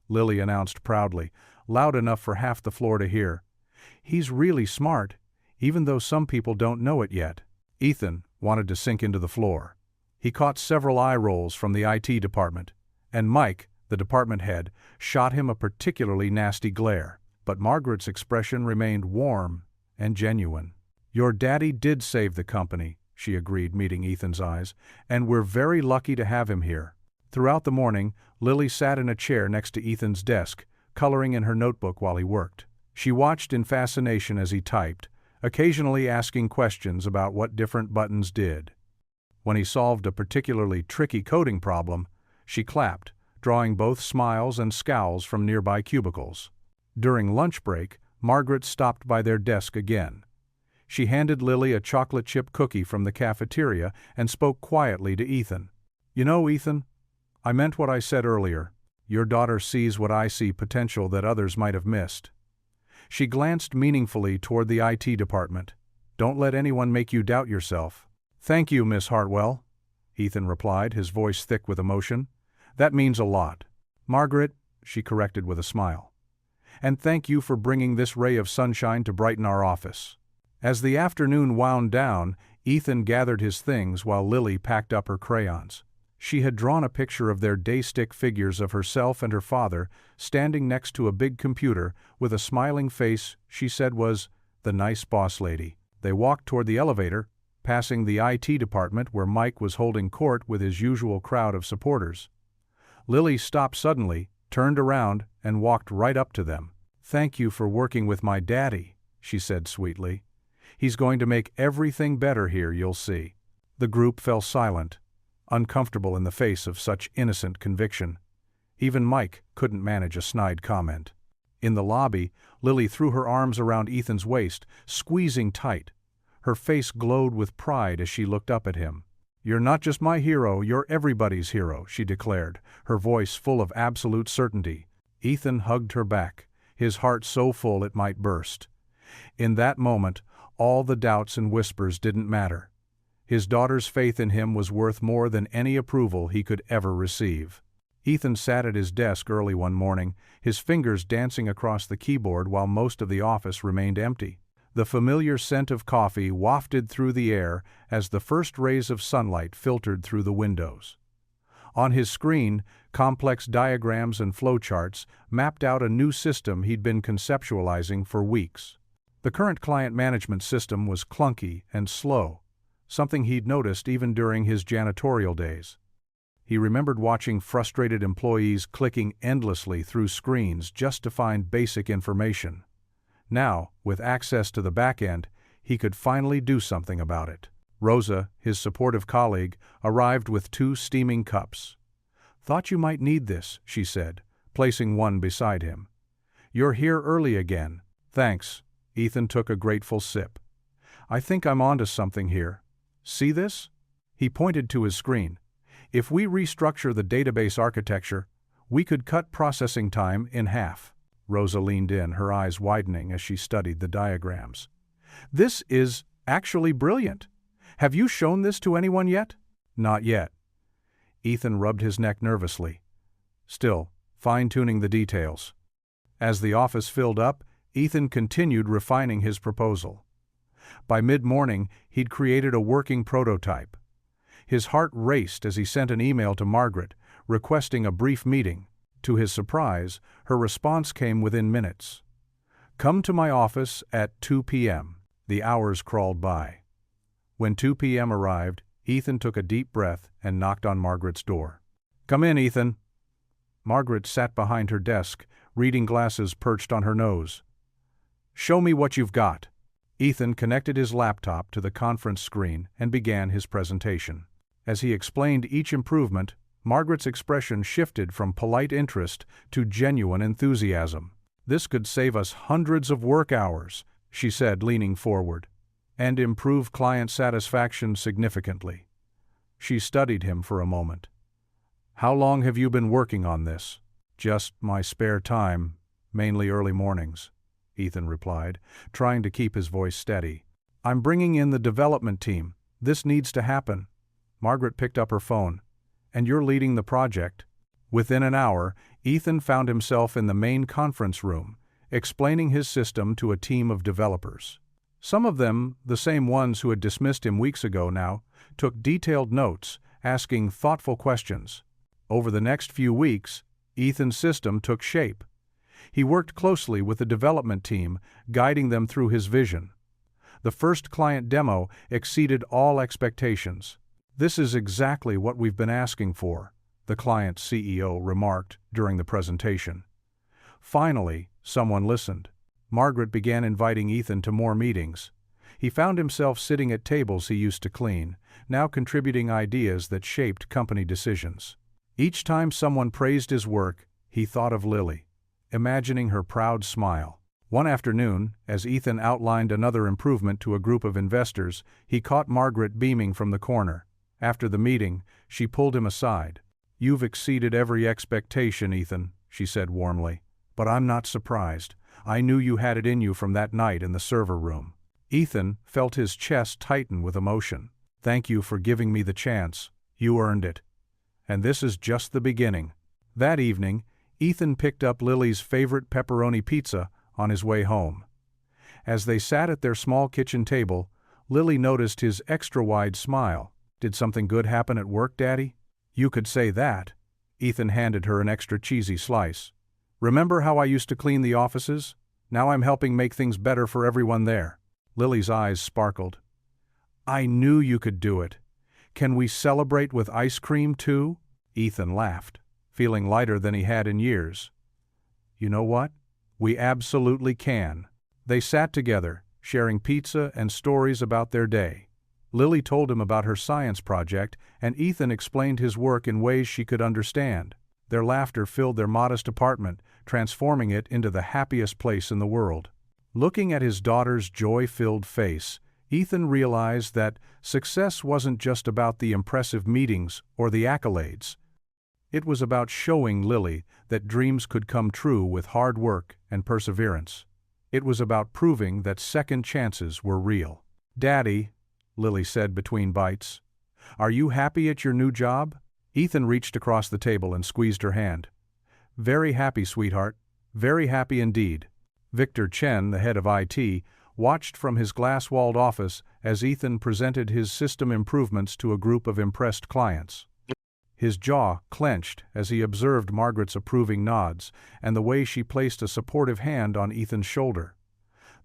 Lily announced proudly, loud enough for half the floor to hear. "He's really smart, even though some people don't know it yet." Ethan wanted to sink into the floor. He caught several eye rolls from the IT department, and Mike, the department head, shot him a particularly nasty glare. But Margaret's expression remained warm and genuine. "Your daddy did save the company," she agreed, meeting Ethan's eyes, "and we're very lucky to have him here." Throughout the morning, Lily sat in a chair next to Ethan's desk, coloring in her notebook while he worked. She watched in fascination as he typed, occasionally asking questions about what different buttons did. When he solved a particularly tricky coding problem, she clapped, drawing both smiles and scowls from nearby cubicles. During lunch break, Margaret stopped by their desk again. She handed Lily a chocolate chip cookie from the cafeteria and spoke quietly to Ethan. "You know, Ethan, I meant what I said earlier. Your daughter sees what I see, potential that others might have missed." She glanced meaningfully toward the IT department. "Don't let anyone make you doubt yourself." "Thank you, Miss Hartwell," Ethan replied, his voice thick with emotion. "That means a lot." "Margaret," she corrected with a smile. "And thank you for bringing this ray of sunshine to brighten our office." As the afternoon wound down, Ethan gathered his things while Lily packed up her crayons. She had drawn a picture of their day-stick figures of herself and her father standing next to a big computer with a smiling face she said was the nice boss lady. They walked toward the elevator, passing the IT department where Mike was holding court with his usual crowd of supporters. Lily stopped suddenly, turned around, and walked right up to them. "Thank you for working with my daddy," she said sweetly. "He's going to make everything better here, you'll see." The group fell silent, uncomfortable in the face of such innocent conviction. Even Mike couldn't manage a snide comment. In the lobby, Lily threw her arms around Ethan's waist, squeezing tight. Her face glowed with pride as she looked up at him. "You're not just my hero, you're everybody's hero," she declared, her voice full of absolute certainty. Ethan hugged her back, his heart so full it might burst. In that moment, all the doubts and whispers didn't matter. His daughter's faith in him was worth more than any approval he could ever receive. Ethan sat at his desk early one morning, his fingers dancing across the keyboard while most of the office remained empty. The familiar scent of coffee wafted through the air as the first rays of sunlight filtered through the windows. On his screen, complex diagrams and flowcharts mapped out a new system he'd been conceptualizing for weeks. The current client management system was clunky and slow, something he'd noticed even during his janitorial days. He remembered watching frustrated employees clicking endlessly through screens just to find basic information. Now, with access to the back end, he could finally do something about it. Rosa, his supportive colleague, arrived with 2 steaming cups. "Thought you might need this," she said, placing one beside him. "You're here early again." "Thanks." Ethan took a grateful sip. "I think I'm onto something here. See this?" He pointed to his screen. "If we restructure the database architecture, we could cut processing time in half." Rosa leaned in, her eyes widening as she studied the diagrams. "This is actually brilliant. Have you shown this to anyone yet?" "Not yet." Ethan rubbed his neck nervously, still fine-tuning the details. As the office filled up, Ethan continued refining his proposal. By mid-morning, he'd created a working prototype. His heart raced as he sent an email to Margaret, requesting a brief meeting. To his surprise, her response came within minutes. "Come to my office at 2 p.m. The hours crawled by. When 2 p.m. arrived, Ethan took a deep breath and knocked on Margaret's door. "Come in, Ethan." Margaret sat behind her desk, reading glasses perched on her nose. "Show me what you've got." Ethan connected his laptop to the conference screen and began his presentation. As he explained each improvement, Margaret's expression shifted from polite interest to genuine enthusiasm. "This could save us hundreds of work hours," she said, leaning forward, "and improve client satisfaction significantly." She studied him for a moment. "How long have you been working on this?" "Just my spare time, mainly early mornings," Ethan replied, trying to keep his voice steady. "I'm bringing in the development team. This needs to happen." Margaret picked up her phone. "And you're leading the project." Within an hour, Ethan found himself in the main conference room, explaining his system to a team of developers. Some of them, the same ones who had dismissed him weeks ago now, took detailed notes, asking thoughtful questions. Over the next few weeks, Ethan's system took shape. He worked closely with the development team, guiding them through his vision. The first client demo exceeded all expectations. "This is exactly what we've been asking for," the client's CEO remarked during the presentation. Finally, someone listened. Margaret began inviting Ethan to more meetings. He found himself sitting at tables he used to clean, now contributing ideas that shaped company decisions. Each time someone praised his work, he thought of Lily, imagining her proud smile. One afternoon, as Ethan outlined another improvement to a group of investors, he caught Margaret beaming from the corner. After the meeting, she pulled him aside. "You've exceeded every expectation, Ethan," she said warmly. "But I'm not surprised. I knew you had it in you from that night in the server room." Ethan felt his chest tighten with emotion. "Thank you for giving me the chance. You earned it. And this is just the beginning." That evening, Ethan picked up Lily's favorite pepperoni pizza on his way home. As they sat at their small kitchen table, Lily noticed his extra-wide smile. "Did something good happen at work, Daddy?" "You could say that." Ethan handed her an extra cheesy slice. "Remember how I used to clean the offices? Now I'm helping make things better for everyone there." Lily's eyes sparkled. "I knew you could do it. Can we celebrate with ice cream too?" Ethan laughed, feeling lighter than he had in years. "You know what? We absolutely can." They sat together, sharing pizza and stories about their day. Lily told him about her science project, and Ethan explained his work in ways she could understand. Their laughter filled their modest apartment, transforming it into the happiest place in the world. Looking at his daughter's joy-filled face, Ethan realized that success wasn't just about the impressive meetings or the accolades. It was about showing Lily that dreams could come true with hard work and perseverance. It was about proving that second chances were real. "Daddy," Lily said between bites, "are you happy at your new job?" Ethan reached across the table and squeezed her hand. "Very happy, sweetheart. Very happy indeed." Victor Chen, the head of IT, watched from his glass-walled office as Ethan presented his system improvements to a group of impressed clients. His jaw clenched as he observed Margaret's approving nods and the way she placed a supportive hand on Ethan's shoulder.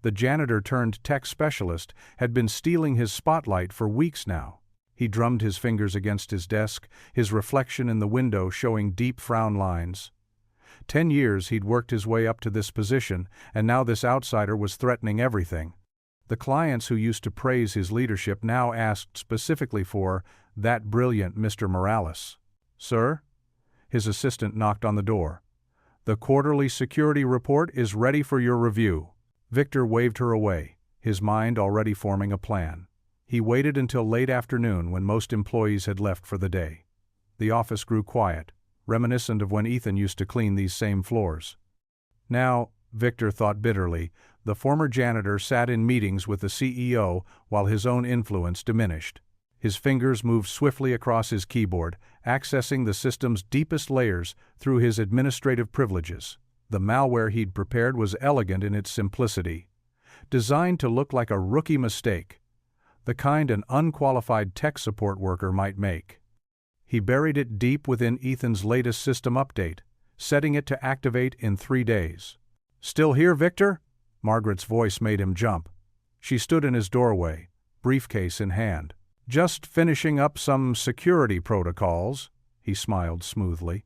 The janitor-turned-tech specialist had been stealing his spotlight for weeks now. He drummed his fingers against his desk, his reflection in the window showing deep frown lines. 10 years he'd worked his way up to this position, and now this outsider was threatening everything. The clients who used to praise his leadership now asked specifically for "that brilliant Mr. Morales." "Sir?" His assistant knocked on the door. "The quarterly security report is ready for your review." Victor waved her away, his mind already forming a plan. He waited until late afternoon when most employees had left for the day. The office grew quiet, reminiscent of when Ethan used to clean these same floors. Now, Victor thought bitterly, the former janitor sat in meetings with the CEO while his own influence diminished. His fingers moved swiftly across his keyboard, accessing the system's deepest layers through his administrative privileges. The malware he'd prepared was elegant in its simplicity, designed to look like a rookie mistake, the kind an unqualified tech support worker might make. He buried it deep within Ethan's latest system update, setting it to activate in 3 days. "Still here, Victor?" Margaret's voice made him jump. She stood in his doorway, briefcase in hand. "Just finishing up some security protocols," he smiled smoothly.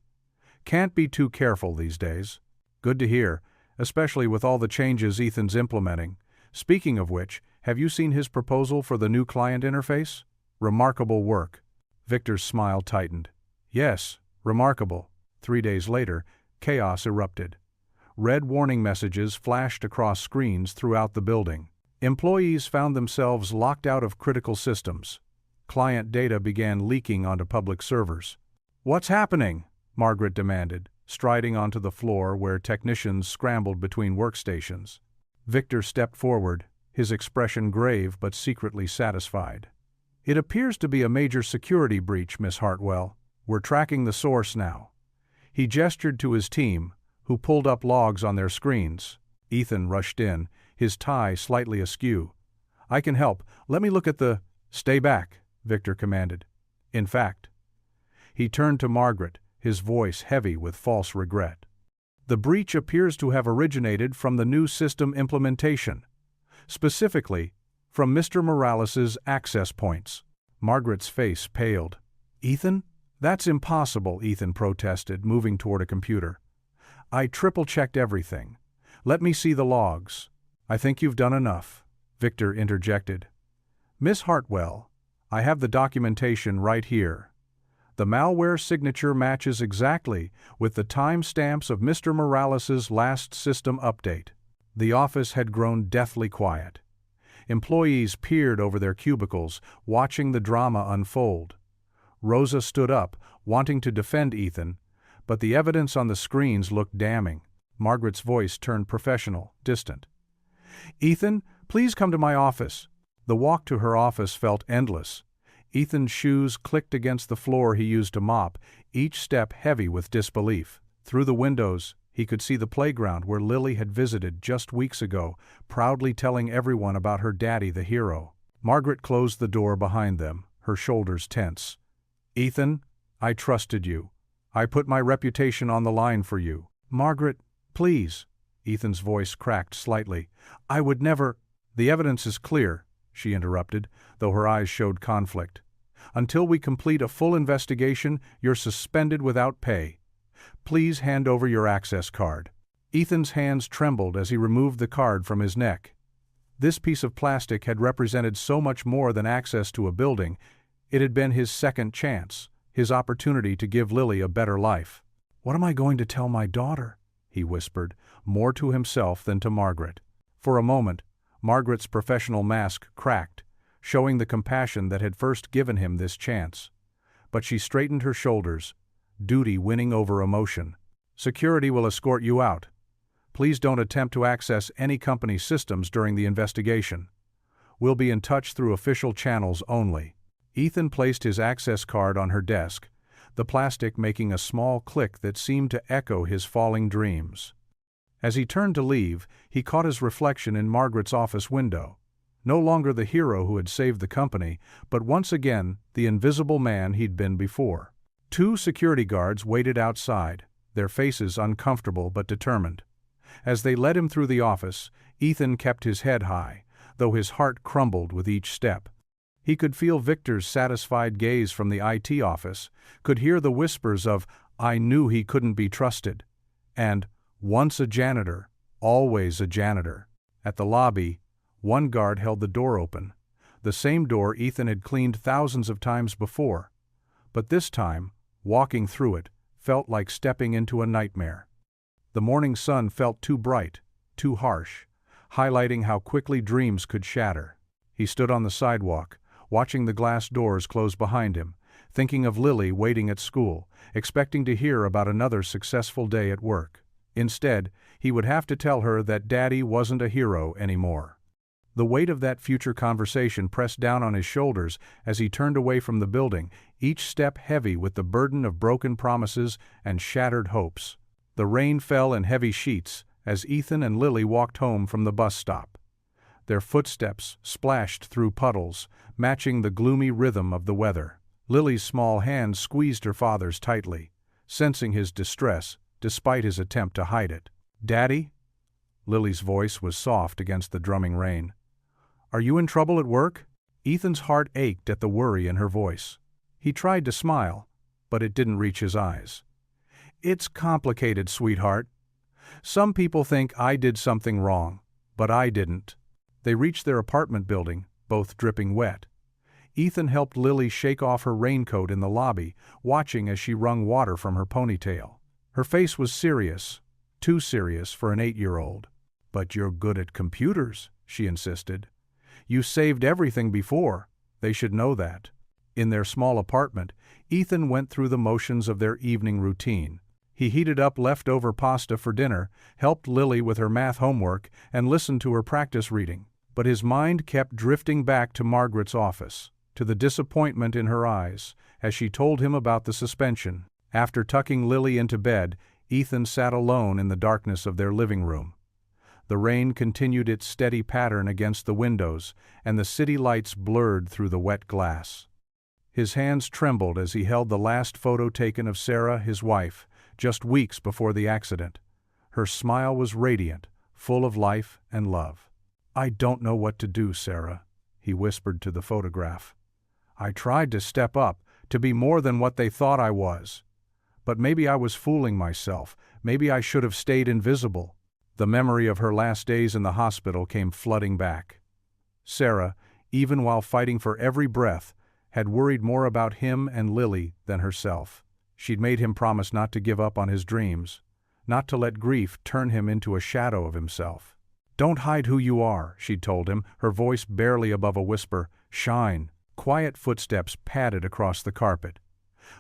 "Can't be too careful these days." "Good to hear, especially with all the changes Ethan's implementing. Speaking of which, have you seen his proposal for the new client interface? Remarkable work." Victor's smile tightened. "Yes, remarkable." 3 days later, chaos erupted. Red warning messages flashed across screens throughout the building. Employees found themselves locked out of critical systems. Client data began leaking onto public servers. "What's happening?" Margaret demanded, striding onto the floor where technicians scrambled between workstations. Victor stepped forward, his expression grave but secretly satisfied. "It appears to be a major security breach, Miss Hartwell. We're tracking the source now." He gestured to his team, who pulled up logs on their screens. Ethan rushed in, his tie slightly askew. I can help. Let me look at the— Stay back, Victor commanded. In fact, he turned to Margaret, his voice heavy with false regret. The breach appears to have originated from the new system implementation, specifically from Mr. Morales's access points. Margaret's face paled. Ethan? That's impossible, Ethan protested, moving toward a computer. I triple-checked everything. Let me see the logs. I think you've done enough, Victor interjected. Miss Hartwell, I have the documentation right here. The malware signature matches exactly with the timestamps of Mr. Morales's last system update. The office had grown deathly quiet. Employees peered over their cubicles, watching the drama unfold. Rosa stood up, wanting to defend Ethan, but the evidence on the screens looked damning. Margaret's voice turned professional, distant. Ethan, please come to my office. The walk to her office felt endless. Ethan's shoes clicked against the floor he used to mop, each step heavy with disbelief. Through the windows, he could see the playground where Lily had visited just weeks ago, proudly telling everyone about her daddy, the hero. Margaret closed the door behind them, her shoulders tense. Ethan, I trusted you. I put my reputation on the line for you. Margaret, please. Ethan's voice cracked slightly. I would never— The evidence is clear, she interrupted, though her eyes showed conflict. Until we complete a full investigation, you're suspended without pay. Please hand over your access card. Ethan's hands trembled as he removed the card from his neck. This piece of plastic had represented so much more than access to a building. It had been his second chance, his opportunity to give Lily a better life. What am I going to tell my daughter? He whispered, more to himself than to Margaret. For a moment, Margaret's professional mask cracked, showing the compassion that had first given him this chance. But she straightened her shoulders, duty winning over emotion. Security will escort you out. Please don't attempt to access any company systems during the investigation. We'll be in touch through official channels only. Ethan placed his access card on her desk, the plastic making a small click that seemed to echo his falling dreams. As he turned to leave, he caught his reflection in Margaret's office window. No longer the hero who had saved the company, but once again the invisible man he'd been before. 2 security guards waited outside, their faces uncomfortable but determined. As they led him through the office, Ethan kept his head high, though his heart crumbled with each step. He could feel Victor's satisfied gaze from the IT office, could hear the whispers of, "I knew he couldn't be trusted," and, "Once a janitor, always a janitor." At the lobby, one guard held the door open, the same door Ethan had cleaned thousands of times before. But this time, walking through it felt like stepping into a nightmare. The morning sun felt too bright, too harsh, highlighting how quickly dreams could shatter. He stood on the sidewalk, watching the glass doors close behind him, thinking of Lily waiting at school, expecting to hear about another successful day at work. Instead, he would have to tell her that Daddy wasn't a hero anymore. The weight of that future conversation pressed down on his shoulders as he turned away from the building, each step heavy with the burden of broken promises and shattered hopes. The rain fell in heavy sheets as Ethan and Lily walked home from the bus stop. Their footsteps splashed through puddles, matching the gloomy rhythm of the weather. Lily's small hand squeezed her father's tightly, sensing his distress despite his attempt to hide it. "Daddy?" Lily's voice was soft against the drumming rain. "Are you in trouble at work?" Ethan's heart ached at the worry in her voice. He tried to smile, but it didn't reach his eyes. "It's complicated, sweetheart. Some people think I did something wrong, but I didn't." They reached their apartment building, both dripping wet. Ethan helped Lily shake off her raincoat in the lobby, watching as she wrung water from her ponytail. Her face was serious, too serious for an 8-year-old. "But you're good at computers," she insisted. "You saved everything before. They should know that." In their small apartment, Ethan went through the motions of their evening routine. He heated up leftover pasta for dinner, helped Lily with her math homework, and listened to her practice reading. But his mind kept drifting back to Margaret's office, to the disappointment in her eyes, as she told him about the suspension. After tucking Lily into bed, Ethan sat alone in the darkness of their living room. The rain continued its steady pattern against the windows, and the city lights blurred through the wet glass. His hands trembled as he held the last photo taken of Sarah, his wife, just weeks before the accident. Her smile was radiant, full of life and love. "I don't know what to do, Sarah," he whispered to the photograph. "I tried to step up, to be more than what they thought I was. But maybe I was fooling myself. Maybe I should have stayed invisible." The memory of her last days in the hospital came flooding back. Sarah, even while fighting for every breath, had worried more about him and Lily than herself. She'd made him promise not to give up on his dreams, not to let grief turn him into a shadow of himself. "Don't hide who you are," she'd told him, her voice barely above a whisper. "Shine." Quiet footsteps padded across the carpet.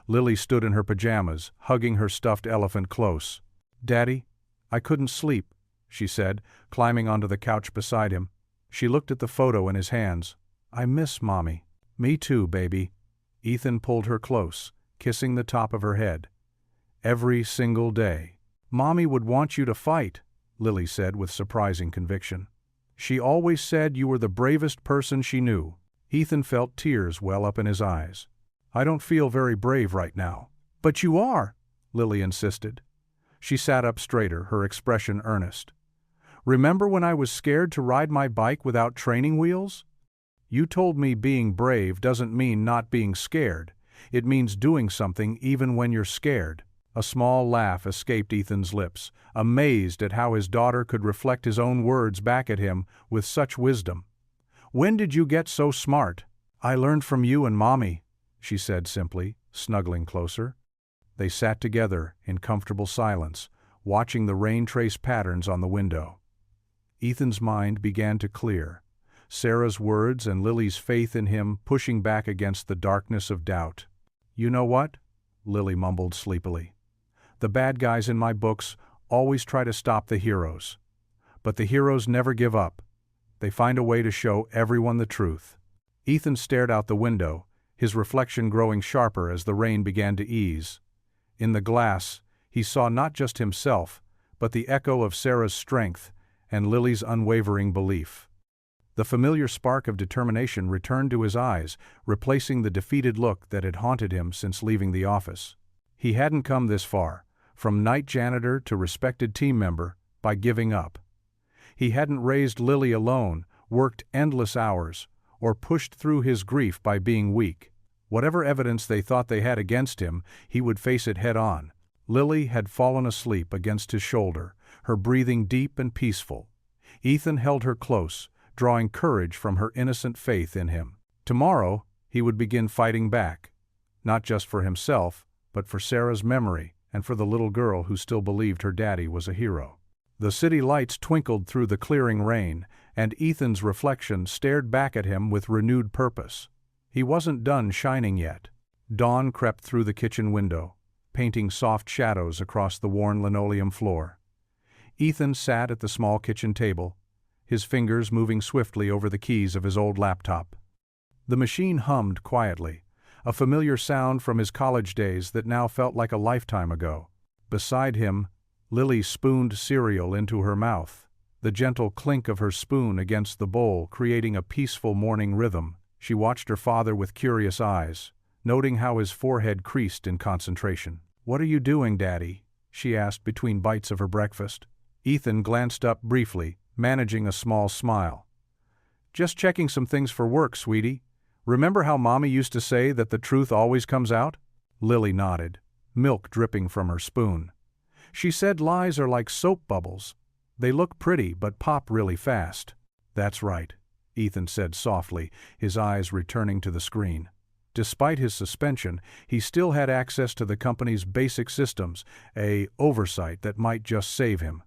Lily stood in her pajamas, hugging her stuffed elephant close. "Daddy, I couldn't sleep," she said, climbing onto the couch beside him. She looked at the photo in his hands. "I miss Mommy." "Me too, baby." Ethan pulled her close, kissing the top of her head. "Every single day." "Mommy would want you to fight," Lily said with surprising conviction. "She always said you were the bravest person she knew." Ethan felt tears well up in his eyes. "I don't feel very brave right now." "But you are," Lily insisted. She sat up straighter, her expression earnest. "Remember when I was scared to ride my bike without training wheels? You told me being brave doesn't mean not being scared. It means doing something even when you're scared." A small laugh escaped Ethan's lips, amazed at how his daughter could reflect his own words back at him with such wisdom. "When did you get so smart?" "I learned from you and Mommy," she said simply, snuggling closer. They sat together in comfortable silence, watching the rain trace patterns on the window. Ethan's mind began to clear, Sarah's words and Lily's faith in him pushing back against the darkness of doubt. "You know what?" Lily mumbled sleepily. "The bad guys in my books always try to stop the heroes. But the heroes never give up. They find a way to show everyone the truth." Ethan stared out the window, his reflection growing sharper as the rain began to ease. In the glass, he saw not just himself, but the echo of Sarah's strength and Lily's unwavering belief. The familiar spark of determination returned to his eyes, replacing the defeated look that had haunted him since leaving the office. He hadn't come this far, from night janitor to respected team member, by giving up. He hadn't raised Lily alone, worked endless hours, or pushed through his grief by being weak. Whatever evidence they thought they had against him, he would face it head on. Lily had fallen asleep against his shoulder, her breathing deep and peaceful. Ethan held her close, drawing courage from her innocent faith in him. Tomorrow, he would begin fighting back, not just for himself, but for Sarah's memory and for the little girl who still believed her daddy was a hero. The city lights twinkled through the clearing rain, and Ethan's reflection stared back at him with renewed purpose. He wasn't done shining yet. Dawn crept through the kitchen window, painting soft shadows across the worn linoleum floor. Ethan sat at the small kitchen table, his fingers moving swiftly over the keys of his old laptop. The machine hummed quietly, a familiar sound from his college days that now felt like a lifetime ago. Beside him, Lily spooned cereal into her mouth, the gentle clink of her spoon against the bowl creating a peaceful morning rhythm. She watched her father with curious eyes, noting how his forehead creased in concentration. "What are you doing, Daddy?" she asked between bites of her breakfast. Ethan glanced up briefly, managing a small smile. "Just checking some things for work, sweetie. Remember how Mommy used to say that the truth always comes out?" Lily nodded, milk dripping from her spoon. "She said lies are like soap bubbles. They look pretty but pop really fast." "That's right," Ethan said softly, his eyes returning to the screen. Despite his suspension, he still had access to the company's basic systems, a oversight that might just save him.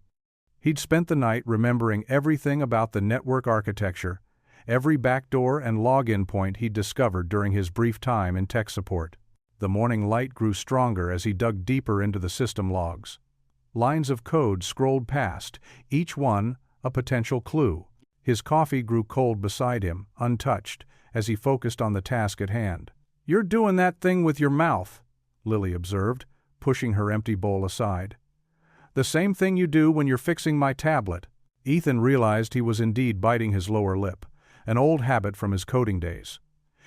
He'd spent the night remembering everything about the network architecture, every backdoor and login point he'd discovered during his brief time in tech support. The morning light grew stronger as he dug deeper into the system logs. Lines of code scrolled past, each one a potential clue. His coffee grew cold beside him, untouched, as he focused on the task at hand. "You're doing that thing with your mouth," Lily observed, pushing her empty bowl aside. "The same thing you do when you're fixing my tablet." Ethan realized he was indeed biting his lower lip, an old habit from his coding days.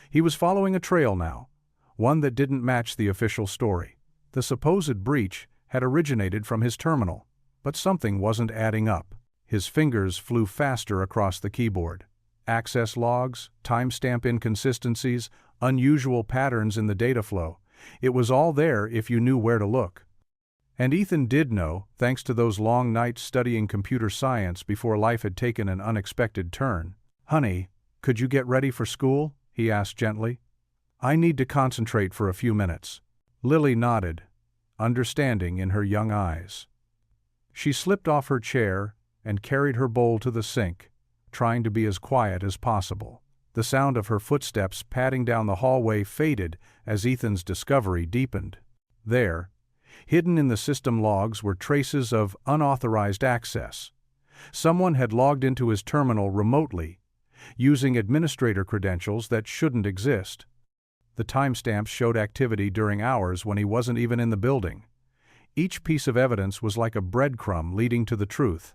He was following a trail now, one that didn't match the official story. The supposed breach had originated from his terminal, but something wasn't adding up. His fingers flew faster across the keyboard. Access logs, timestamp inconsistencies, unusual patterns in the data flow. It was all there if you knew where to look. And Ethan did know, thanks to those long nights studying computer science before life had taken an unexpected turn. "Honey, could you get ready for school?" he asked gently. "I need to concentrate for a few minutes." Lily nodded, understanding in her young eyes. She slipped off her chair and carried her bowl to the sink, trying to be as quiet as possible. The sound of her footsteps padding down the hallway faded as Ethan's discovery deepened. There, hidden in the system logs, were traces of unauthorized access. Someone had logged into his terminal remotely, using administrator credentials that shouldn't exist. The timestamps showed activity during hours when he wasn't even in the building. Each piece of evidence was like a breadcrumb leading to the truth.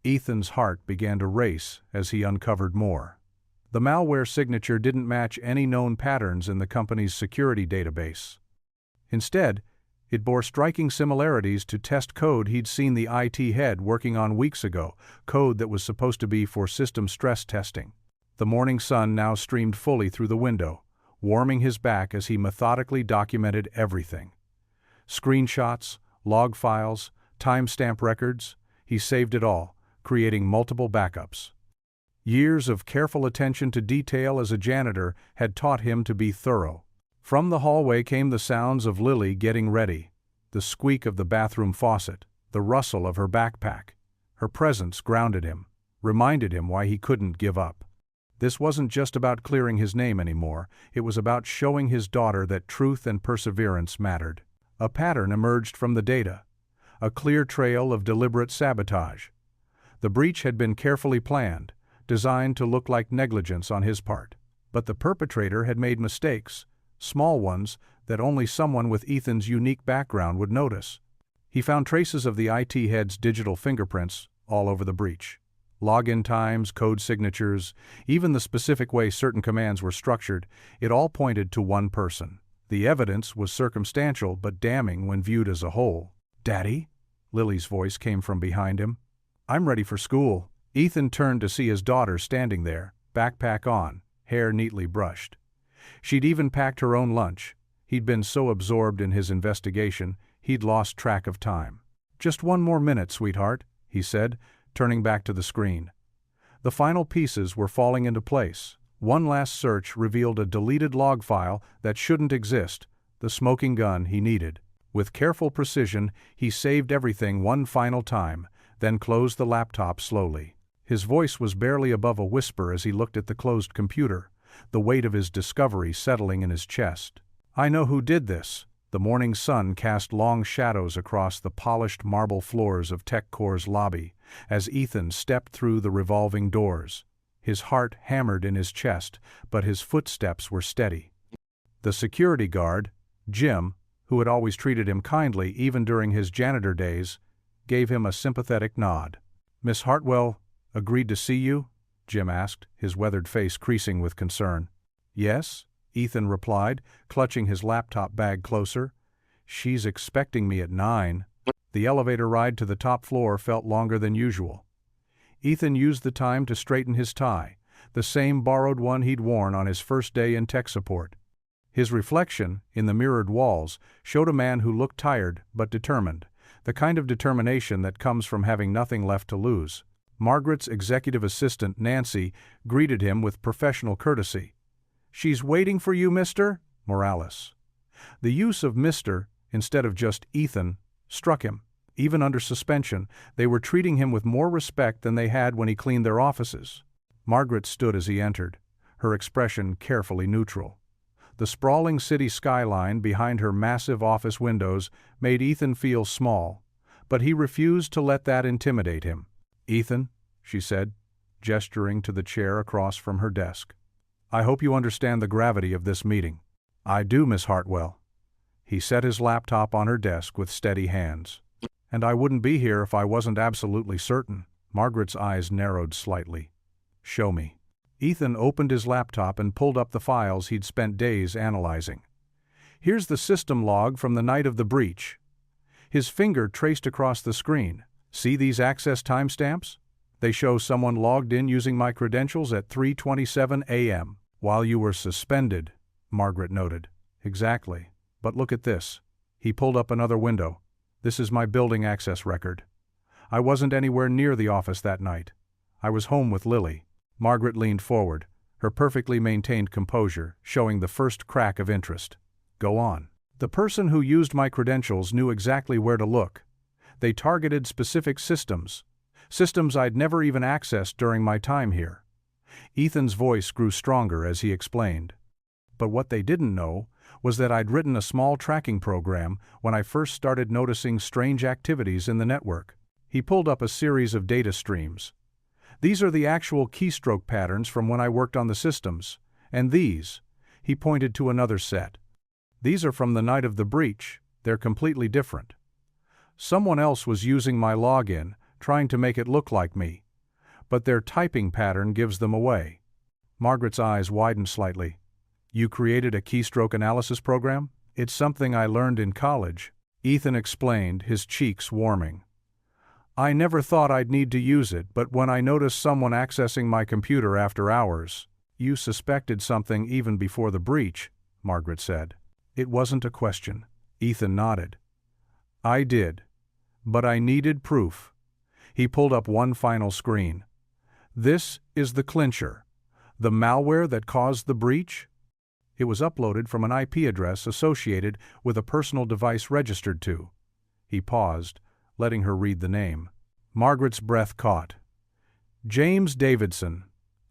Ethan's heart began to race as he uncovered more. The malware signature didn't match any known patterns in the company's security database. Instead, it bore striking similarities to test code he'd seen the IT head working on weeks ago, code that was supposed to be for system stress testing. The morning sun now streamed fully through the window, warming his back as he methodically documented everything. Screenshots, log files, timestamp records, he saved it all, creating multiple backups. Years of careful attention to detail as a janitor had taught him to be thorough. From the hallway came the sounds of Lily getting ready, the squeak of the bathroom faucet, the rustle of her backpack. Her presence grounded him, reminded him why he couldn't give up. This wasn't just about clearing his name anymore, it was about showing his daughter that truth and perseverance mattered. A pattern emerged from the data, a clear trail of deliberate sabotage. The breach had been carefully planned, designed to look like negligence on his part. But the perpetrator had made mistakes, small ones that only someone with Ethan's unique background would notice. He found traces of the IT head's digital fingerprints all over the breach. Login times, code signatures, even the specific way certain commands were structured, it all pointed to one person. The evidence was circumstantial but damning when viewed as a whole. "Daddy?" Lily's voice came from behind him. "I'm ready for school." Ethan turned to see his daughter standing there, backpack on, hair neatly brushed. She'd even packed her own lunch. He'd been so absorbed in his investigation, he'd lost track of time. "Just one more minute, sweetheart," he said, turning back to the screen. The final pieces were falling into place. One last search revealed a deleted log file that shouldn't exist, the smoking gun he needed. With careful precision, he saved everything one final time, then closed the laptop slowly. His voice was barely above a whisper as he looked at the closed computer, the weight of his discovery settling in his chest. "I know who did this." The morning sun cast long shadows across the polished marble floors of TechCore's lobby as Ethan stepped through the revolving doors. His heart hammered in his chest, but his footsteps were steady. The security guard, Jim, who had always treated him kindly even during his janitor days, gave him a sympathetic nod. "Miss Hartwell agreed to see you?" Jim asked, his weathered face creasing with concern. "Yes," Ethan replied, clutching his laptop bag closer. "She's expecting me at 9. The elevator ride to the top floor felt longer than usual. Ethan used the time to straighten his tie, the same borrowed one he'd worn on his first day in tech support. His reflection, in the mirrored walls, showed a man who looked tired but determined, the kind of determination that comes from having nothing left to lose. Margaret's executive assistant, Nancy, greeted him with professional courtesy. "She's waiting for you, Mr. Morales." The use of Mr. instead of just Ethan struck him. Even under suspension, they were treating him with more respect than they had when he cleaned their offices. Margaret stood as he entered, her expression carefully neutral. The sprawling city skyline behind her massive office windows made Ethan feel small, but he refused to let that intimidate him. "Ethan," she said, gesturing to the chair across from her desk. "I hope you understand the gravity of this meeting." "I do, Miss Hartwell." He set his laptop on her desk with steady hands. "And I wouldn't be here if I wasn't absolutely certain." Margaret's eyes narrowed slightly. "Show me." Ethan opened his laptop and pulled up the files he'd spent days analyzing. "Here's the system log from the night of the breach." His finger traced across the screen. "See these access timestamps? They show someone logged in using my credentials at 3:27 a.m. while you were suspended," Margaret noted. "Exactly. But look at this." He pulled up another window. "This is my building access record. I wasn't anywhere near the office that night. I was home with Lily." Margaret leaned forward, her perfectly maintained composure showing the first crack of interest. "Go on." "The person who used my credentials knew exactly where to look. They targeted specific systems I'd never even accessed during my time here." Ethan's voice grew stronger as he explained. "But what they didn't know was that I'd written a small tracking program when I first started noticing strange activities in the network." He pulled up a series of data streams. "These are the actual keystroke patterns from when I worked on the systems, and these," he pointed to another set. "These are from the night of the breach. They're completely different. Someone else was using my login, trying to make it look like me, but their typing pattern gives them away." Margaret's eyes widened slightly. "You created a keystroke analysis program?" "It's something I learned in college," Ethan explained, his cheeks warming. "I never thought I'd need to use it, but when I noticed someone accessing my computer after hours—" "You suspected something even before the breach," Margaret said. It wasn't a question. Ethan nodded. "I did. But I needed proof." He pulled up one final screen. "This is the clincher. The malware that caused the breach?" It was uploaded from an IP address associated with a personal device registered to. He paused, letting her read the name. Margaret's breath caught. "James Davidson,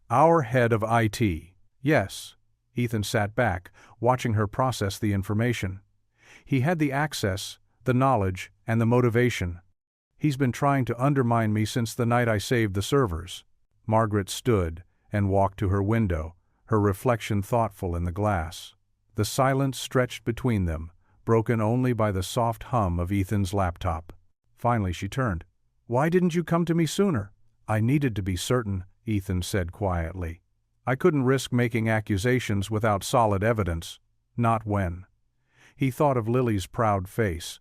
our head of IT." "Yes." Ethan sat back, watching her process the information. "He had the access, the knowledge, and the motivation. He's been trying to undermine me since the night I saved the servers." Margaret stood and walked to her window, her reflection thoughtful in the glass. The silence stretched between them, broken only by the soft hum of Ethan's laptop. Finally she turned. "Why didn't you come to me sooner?" "I needed to be certain," Ethan said quietly. "I couldn't risk making accusations without solid evidence. Not when." He thought of Lily's proud face.